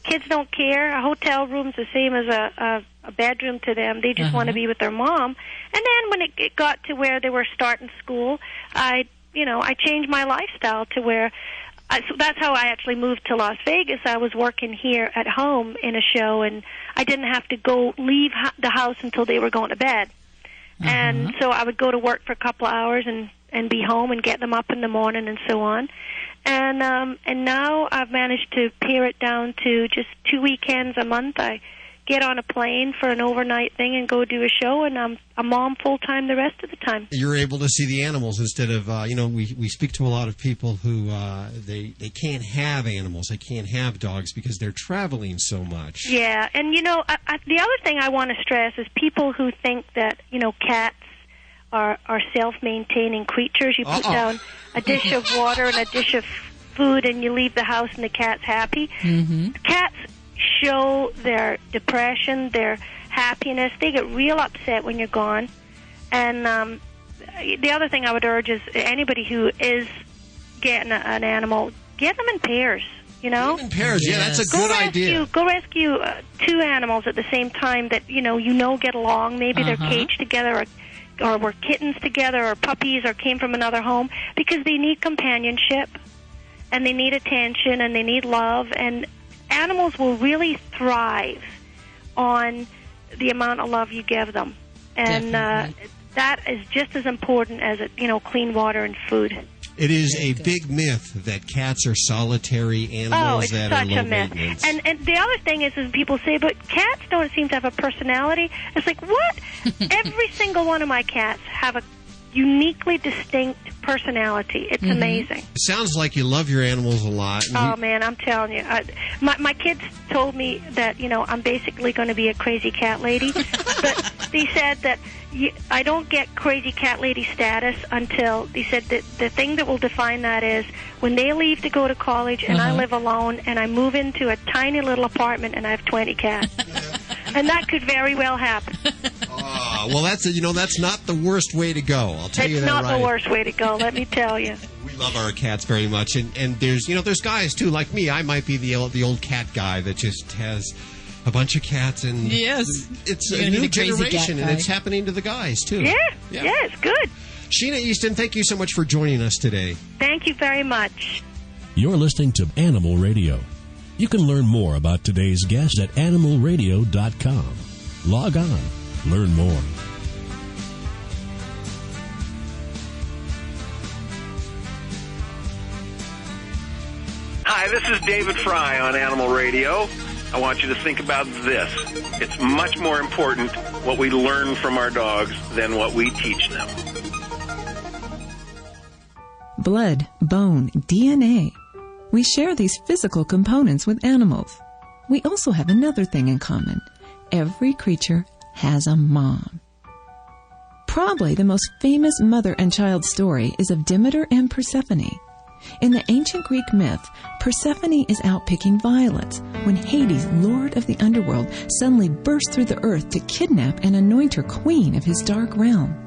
kids don't care. A hotel room's the same as a bedroom to them. They just want to be with their mom. And then when it got to where they were starting school, I changed my lifestyle to where so that's how I actually moved to Las Vegas. I was working here at home in a show, and I didn't have to leave the house until they were going to bed. And so I would go to work for a couple of hours and be home and get them up in the morning and so on. And now I've managed to pare it down to just 2 weekends a month. I get on a plane for an overnight thing and go do a show, and I'm a mom full-time the rest of the time. You're able to see the animals instead of, we speak to a lot of people who they can't have animals. They can't have dogs because they're traveling so much. Yeah, and, the other thing I want to stress is people who think that, cats are self-maintaining creatures. You put down a dish of water and a dish of food, and you leave the house, and the cat's happy. Cats show their depression, their happiness. They get real upset when you're gone. And the other thing I would urge is anybody who is getting an animal, get them in pairs. Get them in pairs, yeah, that's a good idea. Go rescue 2 animals at the same time that get along. Maybe they're caged together, or were kittens together, or puppies, or came from another home, because they need companionship, and they need attention, and they need love, and animals will really thrive on the amount of love you give them. And that is just as important as clean water and food. It is a big myth that cats are solitary animals that are low maintenance. And the other thing is people say, but cats don't seem to have a personality. It's like, what? Every single one of my cats have a uniquely distinct personality. It's amazing. It sounds like you love your animals a lot. Oh, man, I'm telling you. My kids told me that, I'm basically going to be a crazy cat lady. But they said that I don't get crazy cat lady status until, they said that the thing that will define that is when they leave to go to college and I live alone and I move into a tiny little apartment and I have 20 cats. And that could very well happen. Well, that's not the worst way to go. I'll tell you that right. It's not the worst way to go, let me tell you. We love our cats very much, and there's guys too like me. I might be the old cat guy that just has a bunch of cats, and it's a new generation, and it's happening to the guys too. Yeah, it's good. Sheena Easton, thank you so much for joining us today. Thank you very much. You're listening to Animal Radio. You can learn more about today's guest at animalradio.com. Log on. Learn more. Hi, this is David Fry on Animal Radio. I want you to think about this. It's much more important what we learn from our dogs than what we teach them. blood, bone, DNA. We share these physical components with animals. We also have another thing in common. Every creature has a mom. Probably the most famous mother and child story is of Demeter and Persephone. In the ancient Greek myth, Persephone is out picking violets when Hades, lord of the underworld, suddenly bursts through the earth to kidnap and anoint her queen of his dark realm.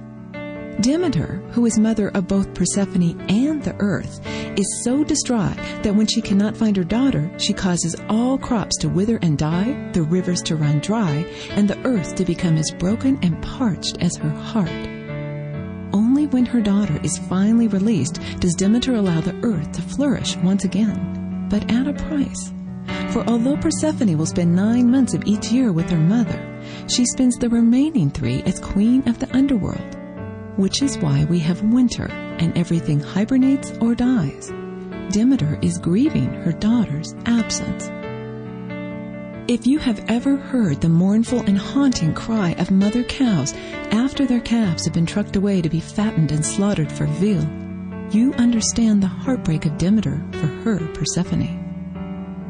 Demeter, who is mother of both Persephone and the earth, is so distraught that when she cannot find her daughter, she causes all crops to wither and die, the rivers to run dry, and the earth to become as broken and parched as her heart. Only when her daughter is finally released does Demeter allow the earth to flourish once again, but at a price. For although Persephone will spend 9 months of each year with her mother, she spends the remaining 3 as queen of the underworld, which is why we have winter and everything hibernates or dies. Demeter is grieving her daughter's absence. If you have ever heard the mournful and haunting cry of mother cows after their calves have been trucked away to be fattened and slaughtered for veal, you understand the heartbreak of Demeter for her Persephone.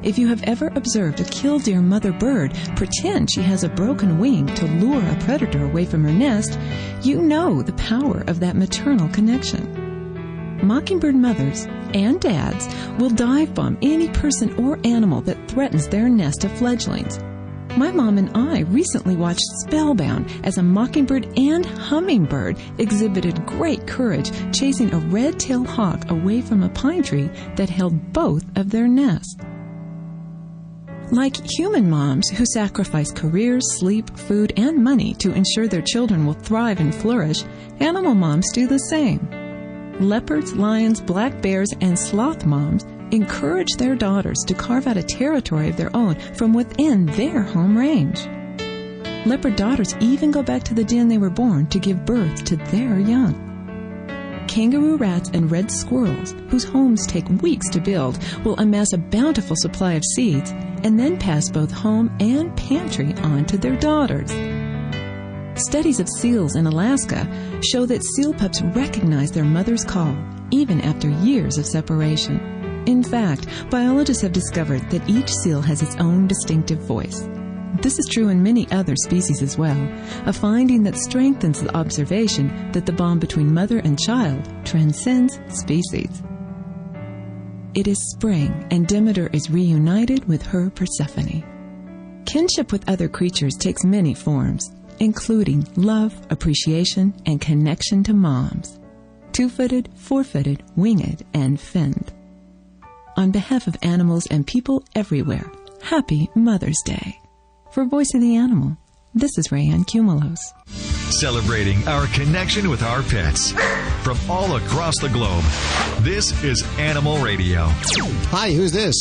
If you have ever observed a killdeer mother bird pretend she has a broken wing to lure a predator away from her nest, you know the power of that maternal connection. Mockingbird mothers and dads will dive bomb any person or animal that threatens their nest of fledglings. My mom and I recently watched spellbound as a mockingbird and hummingbird exhibited great courage chasing a red-tailed hawk away from a pine tree that held both of their nests. Like human moms who sacrifice careers, sleep, food, and money to ensure their children will thrive and flourish, animal moms do the same. Leopards, lions, black bears, and sloth moms encourage their daughters to carve out a territory of their own from within their home range. Leopard daughters even go back to the den they were born to give birth to their young. Kangaroo rats and red squirrels, whose homes take weeks to build, will amass a bountiful supply of seeds and then pass both home and pantry on to their daughters. Studies of seals in Alaska show that seal pups recognize their mother's call, even after years of separation. In fact, biologists have discovered that each seal has its own distinctive voice. This is true in many other species as well, a finding that strengthens the observation that the bond between mother and child transcends species. It is spring, and Demeter is reunited with her Persephone. Kinship with other creatures takes many forms, including love, appreciation, and connection to moms. Two-footed, four-footed, winged, and finned. On behalf of animals and people everywhere, happy Mother's Day. For Voice of the Animal, this is Rayanne Cumulos. Celebrating our connection with our pets. From all across the globe, this is Animal Radio. Hi, who's this?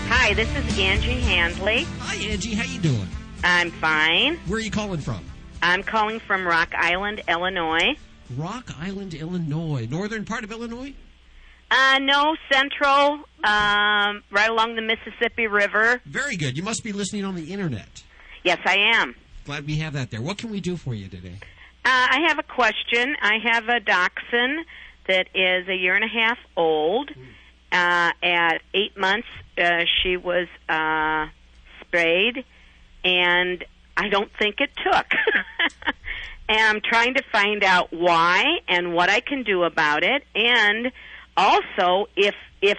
Hi, this is Angie Handley. Hi, Angie. How you doing? I'm fine. Where are you calling from? I'm calling from Rock Island, Illinois. Rock Island, Illinois. Northern part of Illinois? No, central, right along the Mississippi River. Very good. You must be listening on the Internet. Yes, I am. Glad we have that there. What can we do for you today? I have a question. I have a dachshund that is 1.5 years old. At 8 months, she was sprayed, and I don't think it took. And I'm trying to find out why and what I can do about it, and also if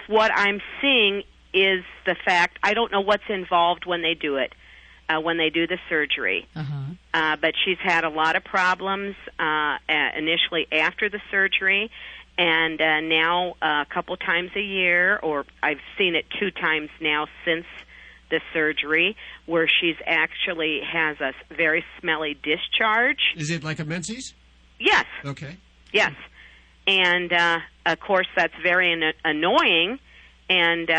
what I'm seeing is the fact, I don't know what's involved when they do it, when they do the surgery. But she's had a lot of problems initially after the surgery, and now a couple times a year, or I've seen it 2 times now since the surgery, where she's actually has a very smelly discharge. Is it like a menses? Yes. Okay. Yes. And, of course, that's very annoying, and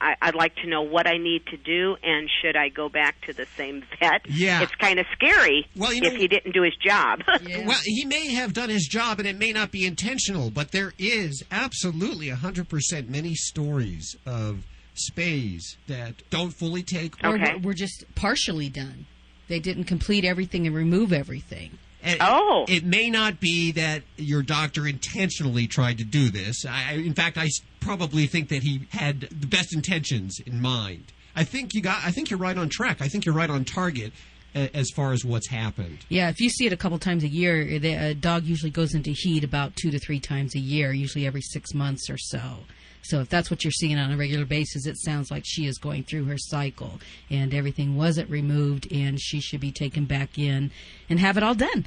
I'd like to know what I need to do, and should I go back to the same vet? Yeah. It's kind of scary if he didn't do his job. Well, he may have done his job, and it may not be intentional, but there is absolutely 100% many stories of spays that don't fully take. Or were just partially done. They didn't complete everything and remove everything. And Oh. It may not be that your doctor intentionally tried to do this. In fact, I probably think that he had the best intentions in mind. I think you're right on track. I think you're right on target as far as what's happened. Yeah, if you see it a couple times a year, a dog usually goes into heat about 2 to 3 times a year, usually every 6 months or so. So if that's what you're seeing on a regular basis, it sounds like she is going through her cycle and everything wasn't removed and she should be taken back in and have it all done.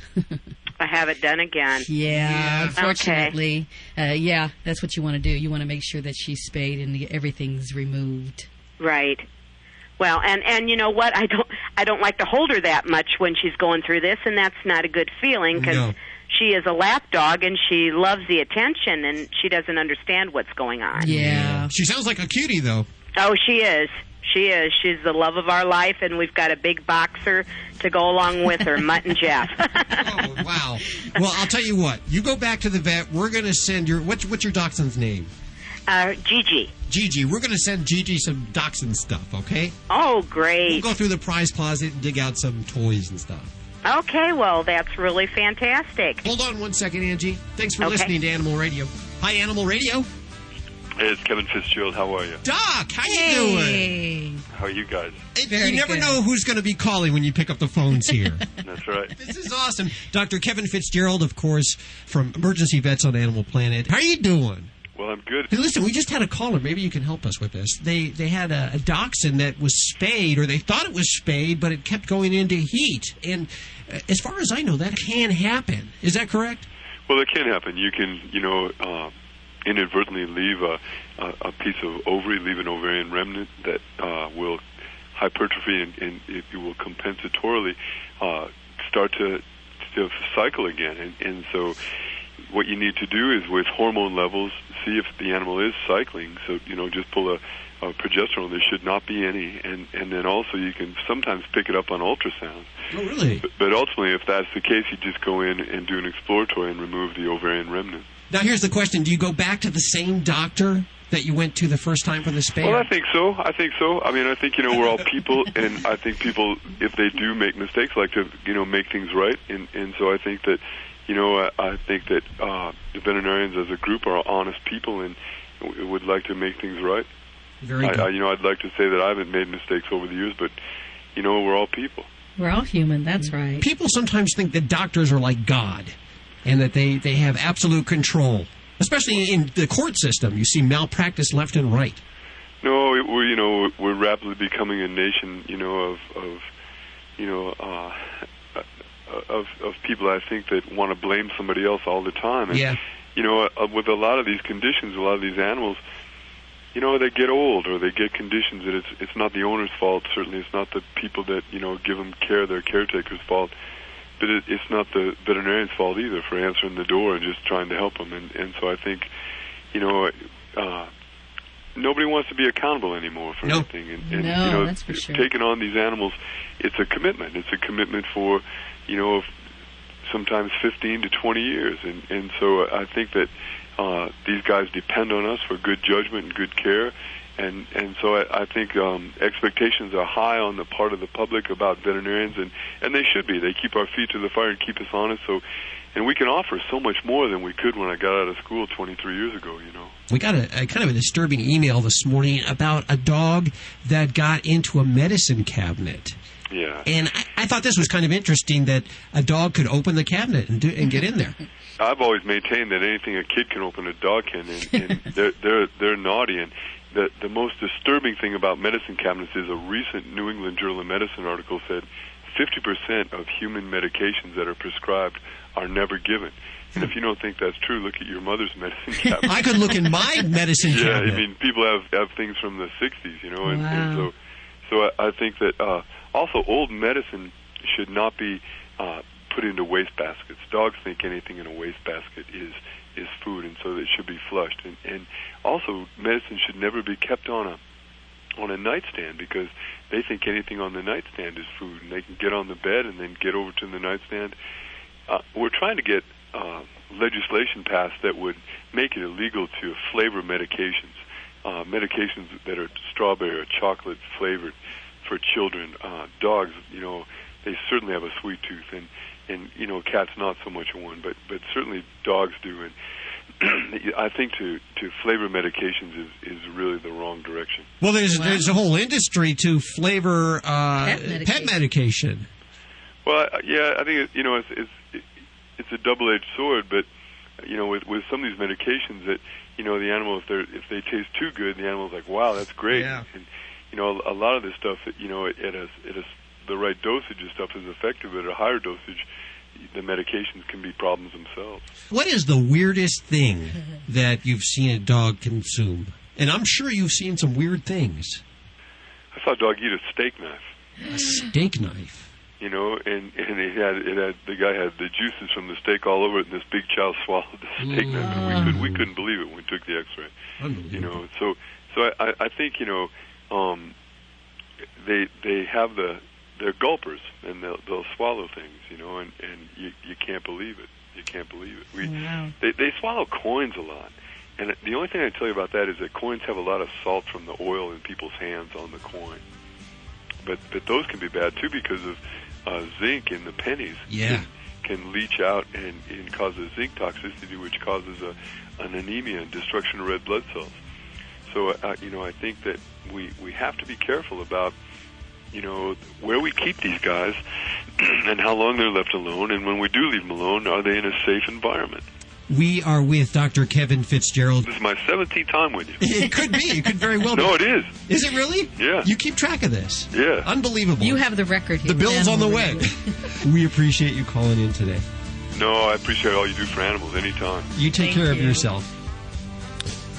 I have it done again. Yeah, unfortunately. Okay. Yeah, that's what you want to do. You want to make sure that she's spayed and everything's removed. Right. Well, and you know what? I don't like to hold her that much when she's going through this, and that's not a good feeling because she is a lap dog and she loves the attention and she doesn't understand what's going on. Yeah. She sounds like a cutie, though. Oh, she is. She is. She's the love of our life, and we've got a big boxer to go along with her, Mutt and Jeff. Oh, wow. Well, I'll tell you what. You go back to the vet. We're going to send your... What's your dachshund's name? Gigi. Gigi. We're going to send Gigi some dachshund stuff, okay? Oh, great. We'll go through the prize closet and dig out some toys and stuff. Okay, well, that's really fantastic. Hold on one second, Angie. Thanks for listening to Animal Radio. Hi, Animal Radio. Hey, it's Kevin Fitzgerald. How are you? Doc, how you doing? How are you guys? You never know who's going to be calling when you pick up the phones here. That's right. This is awesome. Dr. Kevin Fitzgerald, of course, from Emergency Vets on Animal Planet. How are you doing? Well, I'm good. Hey, listen, we just had a caller. Maybe you can help us with this. They had a dachshund that was spayed, or they thought it was spayed, but it kept going into heat. And as far as I know, that can happen. Is that correct? Well, it can happen. You can, inadvertently leave a piece of ovary, leave an ovarian remnant that will hypertrophy and it will compensatorily start to cycle again. And so what you need to do is with hormone levels, see if the animal is cycling. So, just pull a progesterone. There should not be any. And then also you can sometimes pick it up on ultrasound. Oh, really? But ultimately, if that's the case, you just go in and do an exploratory and remove the ovarian remnant. Now, here's the question. Do you go back to the same doctor that you went to the first time for the spay? Well, I think so. I mean, I think, we're all people, and I think people, if they do make mistakes, like to, make things right. And so I think that, I think that the veterinarians as a group are honest people and would like to make things right. Very good. I'd like to say that I haven't made mistakes over the years, but, we're all people. We're all human, that's right. People sometimes think that doctors are like God and that they have absolute control, especially in the court system. You see malpractice left and right. No, we're rapidly becoming a nation, of people, I think, that want to blame somebody else all the time. And, with a lot of these conditions, a lot of these animals, they get old or they get conditions that it's not the owner's fault. Certainly it's not the people that, give them care, their caretaker's fault. But it's not the veterinarian's fault either for answering the door and just trying to help them. And so I think, nobody wants to be accountable anymore for anything. And that's for sure. Taking on these animals, it's a commitment. It's a commitment for, sometimes 15 to 20 years. And so I think that these guys depend on us for good judgment and good care. And so I think expectations are high on the part of the public about veterinarians, and they should be. They keep our feet to the fire and keep us honest. And we can offer so much more than we could when I got out of school 23 years ago, We got a kind of a disturbing email this morning about a dog that got into a medicine cabinet. Yeah. And I thought this was kind of interesting that a dog could open the cabinet and get in there. I've always maintained that anything a kid can open, a dog can, and they're naughty. And the most disturbing thing about medicine cabinets is a recent New England Journal of Medicine article said 50% of human medications that are prescribed are never given. And if you don't think that's true, look at your mother's medicine cabinet. I could look in my medicine cabinet. Yeah, I mean, people have things from the 60s, and so I think that also old medicine should not be put into waste baskets. Dogs think anything in a waste basket is food, and so it should be flushed. And also, medicine should never be kept on a nightstand because they think anything on the nightstand is food, and they can get on the bed and then get over to the nightstand. We're trying to get legislation passed that would make it illegal to flavor medications, medications that are strawberry or chocolate flavored for children. Dogs, they certainly have a sweet tooth, and you know, cats not so much one, but certainly dogs do. And I think to flavor medications is really the wrong direction. Well, there's a whole industry to flavor pet medication. Well, yeah, I think it's a double-edged sword, but you know, with some of these medications that, you know, the animal, if they taste too good, the animal's like, wow, that's great. Yeah. And you know, a lot of this stuff, you know, the right dosage of stuff is effective, but at a higher dosage, the medications can be problems themselves. What is the weirdest thing that you've seen a dog consume? And I'm sure you've seen some weird things. I saw a dog eat a steak knife. A steak knife? You know, and the guy had the juices from the steak all over it, and this big chow swallowed the steak knife, and we couldn't believe it when we took the X-ray. You know, so I think, you know, they have they're gulpers, and they'll swallow things, you know, and you can't believe it. You can't believe it. They swallow coins a lot, and the only thing I tell you about that is that coins have a lot of salt from the oil in people's hands on the coin. But those can be bad too because of zinc in the pennies. Can leach out and cause a zinc toxicity, which causes an anemia and destruction of red blood cells. So you know, I think that we have to be careful about, you know, where we keep these guys and how long they're left alone, and when we do leave them alone, are they in a safe environment? We are with Dr. Kevin Fitzgerald. This is my 17th time with you. It could be. It could very well be. No, it is. Is it really? Yeah. You keep track of this? Yeah. Unbelievable. You have the record here. The bill's on the way. We appreciate you calling in today. No, I appreciate all you do for animals anytime. You take care of yourself.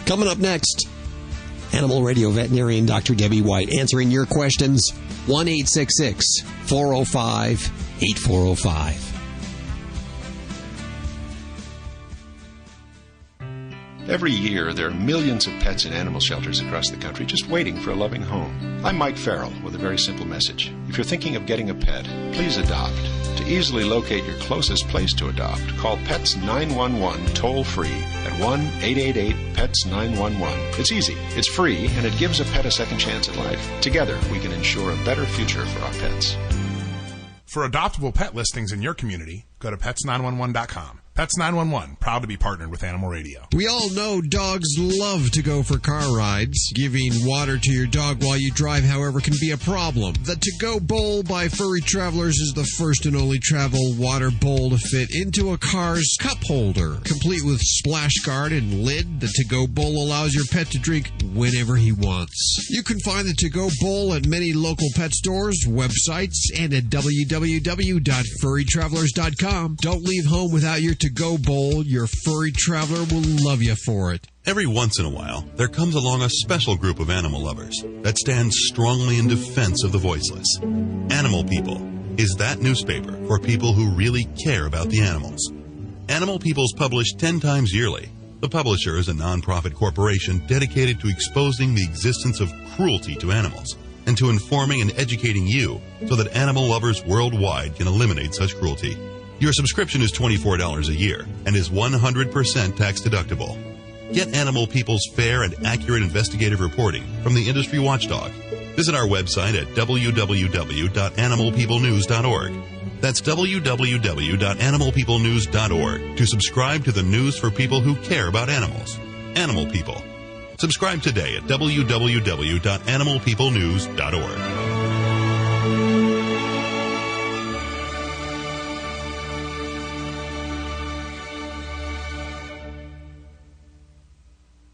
Coming up next, Animal Radio veterinarian Dr. Debbie White answering your questions. 1-866-405-8405. Every year, there are millions of pets in animal shelters across the country just waiting for a loving home. I'm Mike Farrell with a very simple message. If you're thinking of getting a pet, please adopt. To easily locate your closest place to adopt, call Pets 911 toll-free at 1-888-PETS-911. It's easy, it's free, and it gives a pet a second chance at life. Together, we can ensure a better future for our pets. For adoptable pet listings in your community, go to pets911.com. Pets 911, proud to be partnered with Animal Radio. We all know dogs love to go for car rides. Giving water to your dog while you drive, however, can be a problem. The To-Go Bowl by Furry Travelers is the first and only travel water bowl to fit into a car's cup holder. Complete with splash guard and lid, the To-Go Bowl allows your pet to drink whenever he wants. You can find the To-Go Bowl at many local pet stores, websites, and at www.furrytravelers.com. Don't leave home without your To-Go Bowl. Your furry traveler will love you for it. Every once in a while, there comes along a special group of animal lovers that stands strongly in defense of the voiceless. Animal People is that newspaper for people who really care about the animals. Animal People is published 10 times yearly. The publisher is a nonprofit corporation dedicated to exposing the existence of cruelty to animals and to informing and educating you so that animal lovers worldwide can eliminate such cruelty. Your subscription is $24 a year and is 100% tax deductible. Get Animal People's fair and accurate investigative reporting from the industry watchdog. Visit our website at www.animalpeoplenews.org. That's www.animalpeoplenews.org to subscribe to the news for people who care about animals. Animal People. Subscribe today at www.animalpeoplenews.org.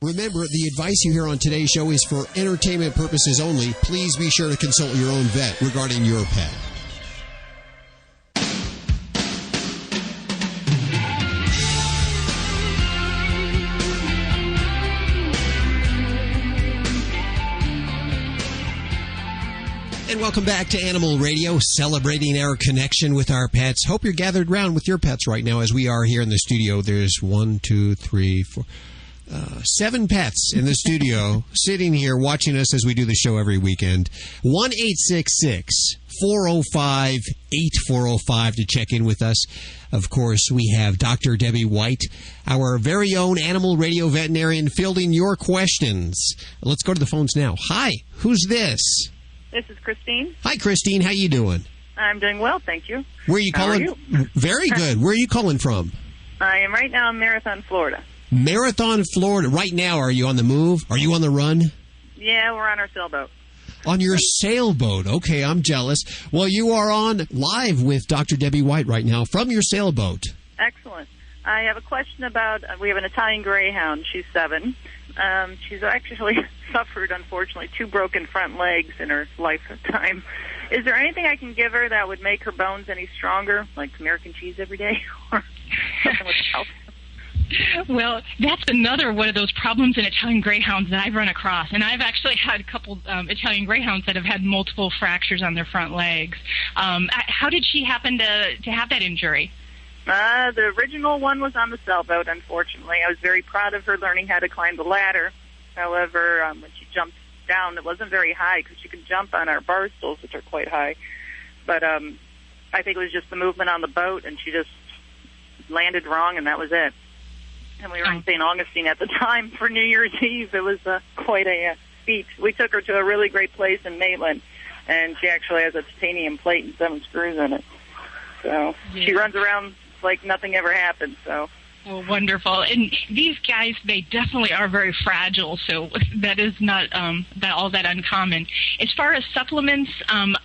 Remember, the advice you hear on today's show is for entertainment purposes only. Please be sure to consult your own vet regarding your pet. And welcome back to Animal Radio, celebrating our connection with our pets. Hope you're gathered around with your pets right now as we are here in the studio. There's 7 pets in the studio sitting here watching us as we do the show every weekend. 1-866-405-8405 to check in with us. Of course, we have Dr. Debbie White, our very own Animal Radio veterinarian, fielding your questions. Let's go to the phones now. Hi, who's this? This is Christine. Hi, Christine. How you doing? I'm doing well, thank you. Where are you calling? How are you? Very good. Where are you calling from? I am right now in Marathon, Florida. Marathon, Florida. Right now, are you on the move? Are you on the run? Yeah, we're on our sailboat. On your sailboat. Okay, I'm jealous. Well, you are on live with Dr. Debbie White right now from your sailboat. Excellent. I have a question about, we have an Italian Greyhound. She's 7. She's actually suffered, unfortunately, 2 broken front legs in her lifetime. Is there anything I can give her that would make her bones any stronger, like American cheese every day, or something with health? Well, that's another one of those problems in Italian Greyhounds that I've run across. And I've actually had a couple Italian Greyhounds that have had multiple fractures on their front legs. How did she happen to have that injury? The original one was on the sailboat, unfortunately. I was very proud of her learning how to climb the ladder. However, when she jumped down, it wasn't very high because she can jump on our bar stools, which are quite high. But I think it was just the movement on the boat, and she just landed wrong, and that was it. And we were in St. Augustine at the time for New Year's Eve. It was quite a feat. We took her to a really great place in Maitland, and she actually has a titanium plate and 7 screws in it. So she runs around like nothing ever happened. So. Oh, wonderful. And these guys, they definitely are very fragile, so that is not all that uncommon. As far as supplements,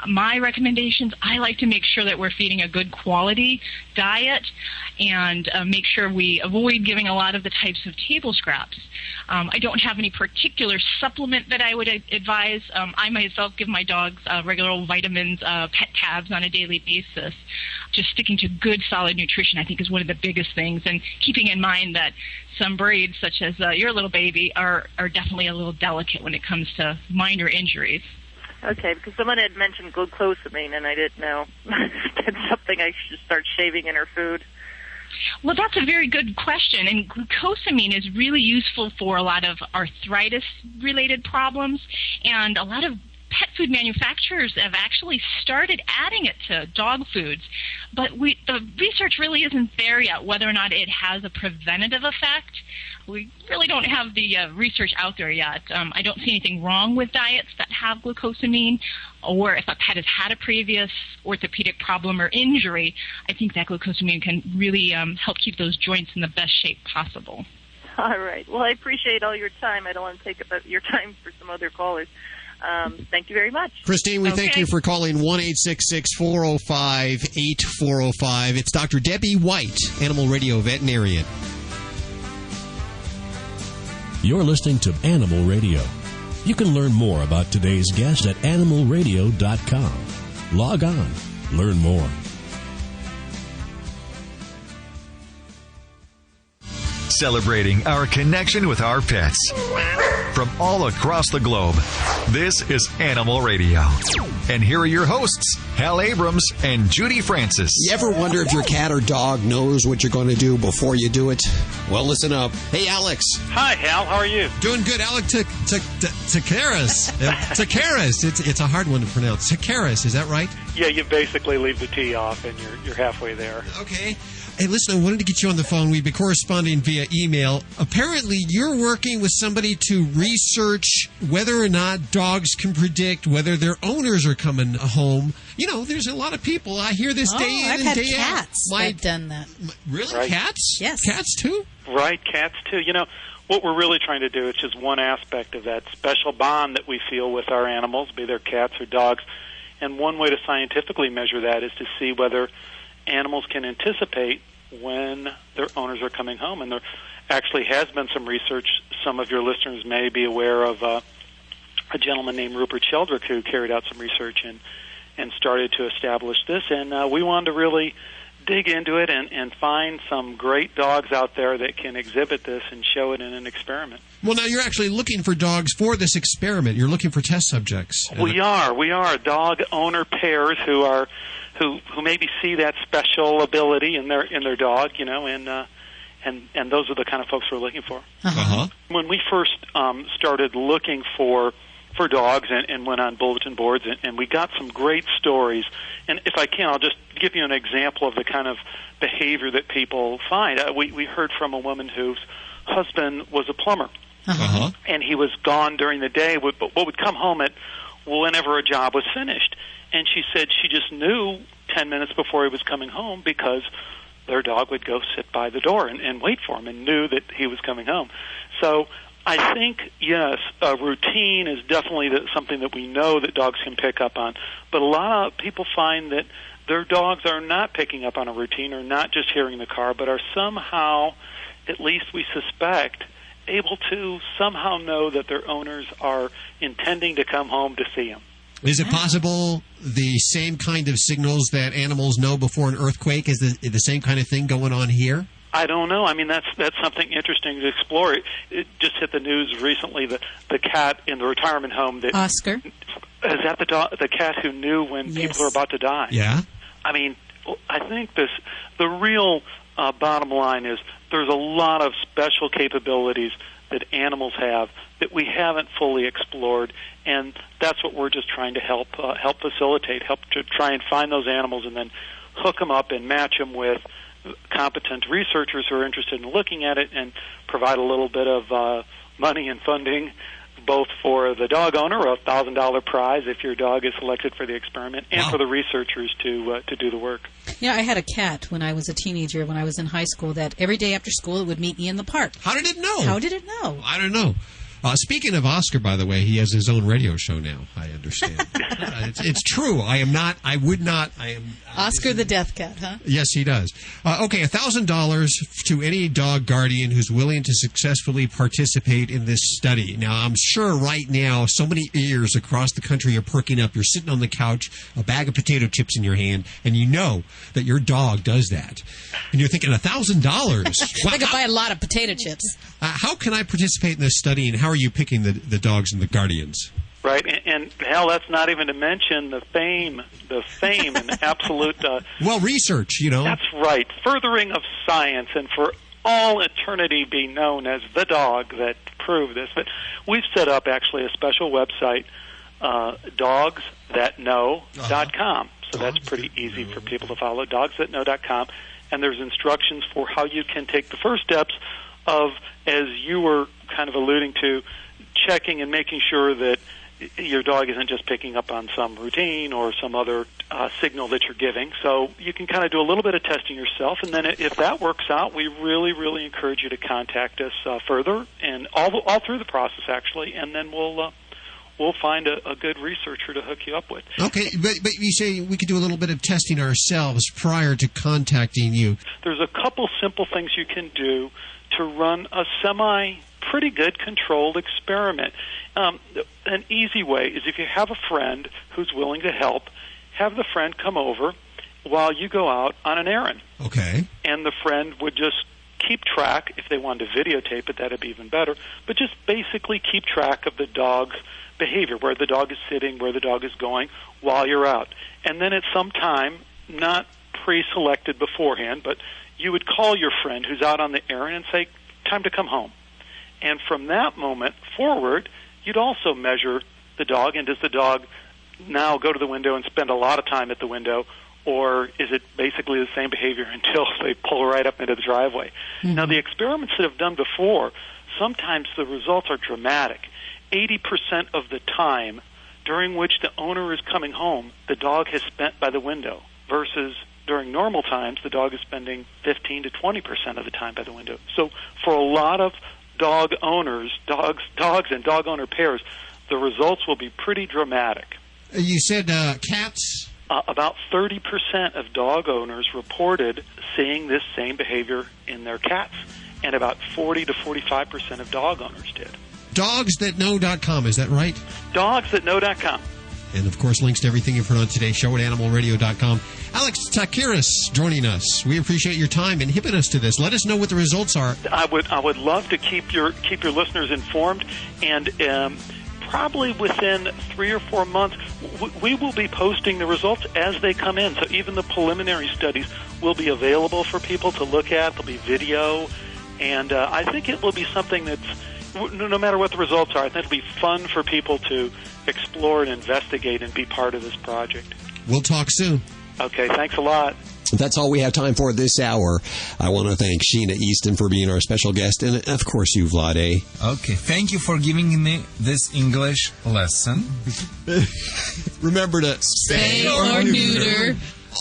my recommendations, I like to make sure that we're feeding a good quality diet and make sure we avoid giving a lot of the types of table scraps. I don't have any particular supplement that I would advise. I myself give my dogs regular old vitamins, pet tabs on a daily basis. Just sticking to good, solid nutrition, I think, is one of the biggest things. And keeping in mind that some breeds, such as your little baby, are definitely a little delicate when it comes to minor injuries. Okay, because someone had mentioned glucosamine, and I didn't know. That's something I should start shaving in her food. Well, that's a very good question, and glucosamine is really useful for a lot of arthritis-related problems, and a lot of pet food manufacturers have actually started adding it to dog foods, but the research really isn't there yet whether or not it has a preventative effect. We really don't have the research out there yet. I don't see anything wrong with diets that have glucosamine, or if a pet has had a previous orthopedic problem or injury, I think that glucosamine can really help keep those joints in the best shape possible. All right. Well, I appreciate all your time. I don't want to take up your time for some other callers. Thank you very much. Christine, we thank you for calling 1-866-405-8405. It's Dr. Debbie White, Animal Radio veterinarian. You're listening to Animal Radio. You can learn more about today's guest at animalradio.com. Log on. Learn more. Celebrating our connection with our pets. From all across the globe, this is Animal Radio. And here are your hosts, Hal Abrams and Judy Francis. You ever wonder if your cat or dog knows what you're going to do before you do it? Well, listen up. Hey, Alex. Hi, Hal. How are you? Doing good. Alex Takaris. Takaris. It's a hard one to pronounce. Takaris. Is that right? Yeah, you basically leave the T off and you're halfway there. Okay. Hey, listen, I wanted to get you on the phone. We've been corresponding via email. Apparently, you're working with somebody to research whether or not dogs can predict whether their owners are coming home. You know, there's a lot of people. I hear this day in and day out. I've had cats that have done that. Really? Right. Cats? Yes. Cats, too? Right, cats, too. You know, what we're really trying to do, it's just one aspect of that special bond that we feel with our animals, be they cats or dogs. And one way to scientifically measure that is to see whether animals can anticipate when their owners are coming home. And there actually has been some research. Some of your listeners may be aware of a gentleman named Rupert Sheldrake who carried out some research and started to establish this. And we wanted to really dig into it and find some great dogs out there that can exhibit this and show it in an experiment. Well, now you're actually looking for dogs for this experiment. You're looking for test subjects. We are dog owner pairs who maybe see that special ability in their dog, you know, and those are the kind of folks we're looking for. Uh-huh. When we first started looking for dogs and went on bulletin boards, and we got some great stories. And if I can, I'll just give you an example of the kind of behavior that people find. We heard from a woman whose husband was a plumber, and he was gone during the day, but would come home at whenever a job was finished. And she said she just knew 10 minutes before he was coming home because their dog would go sit by the door and wait for him and knew that he was coming home. So I think, yes, a routine is definitely something that we know that dogs can pick up on. But a lot of people find that their dogs are not picking up on a routine or not just hearing the car, but are somehow, at least we suspect, able to somehow know that their owners are intending to come home to see them. Is it possible the same kind of signals that animals know before an earthquake is the same kind of thing going on here? I don't know. I mean, that's something interesting to explore. It just hit the news recently that the cat in the retirement home that Oscar, is that the cat who knew when people were about to die. Yeah. I mean, I think the real bottom line is there's a lot of special capabilities that animals have that we haven't fully explored, and that's what we're just trying to help facilitate, help to try and find those animals and then hook them up and match them with competent researchers who are interested in looking at it and provide a little bit of money and funding both for the dog owner, a $1,000 prize if your dog is selected for the experiment, and for the researchers to do the work. Yeah, I had a cat when I was a teenager, when I was in high school, that every day after school it would meet me in the park. How did it know? How did it know? I don't know. Speaking of Oscar, by the way, he has his own radio show now, I understand. It's true. I am. Oscar the Death Cat, huh? Yes, he does. Okay, $1,000 to any dog guardian who's willing to successfully participate in this study. Now, I'm sure right now so many ears across the country are perking up. You're sitting on the couch, a bag of potato chips in your hand, and you know that your dog does that. And you're thinking, $1,000? Wow, I could buy a lot of potato chips. How can I participate in this study, and how are you picking the dogs and the guardians? Right, and hell, that's not even to mention the fame and absolute... research, you know. That's right, furthering of science, and for all eternity be known as the dog that proved this. But we've set up, actually, a special website, dogsthatknow.com. So that's pretty easy for people to follow, dogsthatknow.com. And there's instructions for how you can take the first steps of, as you were kind of alluding to, checking and making sure that your dog isn't just picking up on some routine or some other signal that you're giving. So you can kind of do a little bit of testing yourself, and then if that works out, we really, really encourage you to contact us further, and all through the process, actually, and then we'll find a good researcher to hook you up with. Okay, but you say we could do a little bit of testing ourselves prior to contacting you. There's a couple simple things you can do to run a pretty good controlled experiment. An easy way is if you have a friend who's willing to help, have the friend come over while you go out on an errand. Okay. And the friend would just keep track. If they wanted to videotape it, that'd be even better. But just basically keep track of the dog's behavior, where the dog is sitting, where the dog is going while you're out. And then at some time, not pre-selected beforehand, but you would call your friend who's out on the errand and say, time to come home. And from that moment forward, you'd also measure the dog, and does the dog now go to the window and spend a lot of time at the window, or is it basically the same behavior until they pull right up into the driveway? Mm-hmm. Now, the experiments that have done before, sometimes the results are dramatic. 80% of the time during which the owner is coming home, the dog has spent by the window, versus during normal times, the dog is spending 15 to 20% of the time by the window. So for a lot of dog owners, dogs and dog owner pairs, the results will be pretty dramatic. You said cats? About 30% of dog owners reported seeing this same behavior in their cats, and about 40 to 45% of dog owners did. Dogsthatknow.com, is that right? Dogsthatknow.com. And, of course, links to everything you've heard on today's show at animalradio.com. Alex Takiris joining us. We appreciate your time and hipping us to this. Let us know what the results are. I would love to keep your listeners informed, and probably within 3 or 4 months, we will be posting the results as they come in. So even the preliminary studies will be available for people to look at. There'll be video, and I think it will be something that's, no matter what the results are, I think it'll be fun for people to explore and investigate and be part of this project. We'll talk soon. Okay, thanks a lot. That's all we have time for this hour. I want to thank Sheena Easton for being our special guest, and of course you, Vlade. Okay, thank you for giving me this English lesson. Remember to spay or neuter.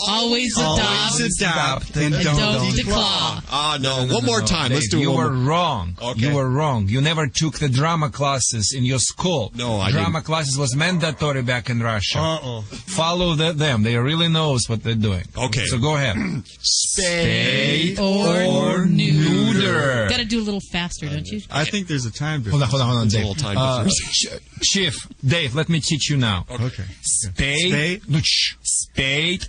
Always adopt and don't declaw. No. One more time. Let's do it. You were wrong. Okay. You were wrong. You never took the drama classes in your school. No, I Drama classes was mandatory back in Russia. Follow them. They really knows what they're doing. Okay. So go ahead. Spay or neuter. Got to do a little faster, don't you? I think there's a time difference. Hold on, There's a Dave. little time difference. Chief, Dave, let me teach you now. Okay. Spayed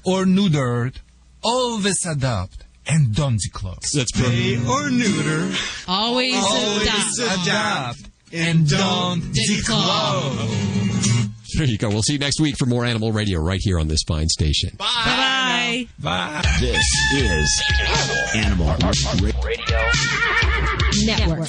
or neutered, always adopt and don't declaw. That's Spay or neuter. Always adopt and don't declaw. There you go. We'll see you next week for more Animal Radio right here on this fine station. Bye. Bye. This is Animal Radio Network.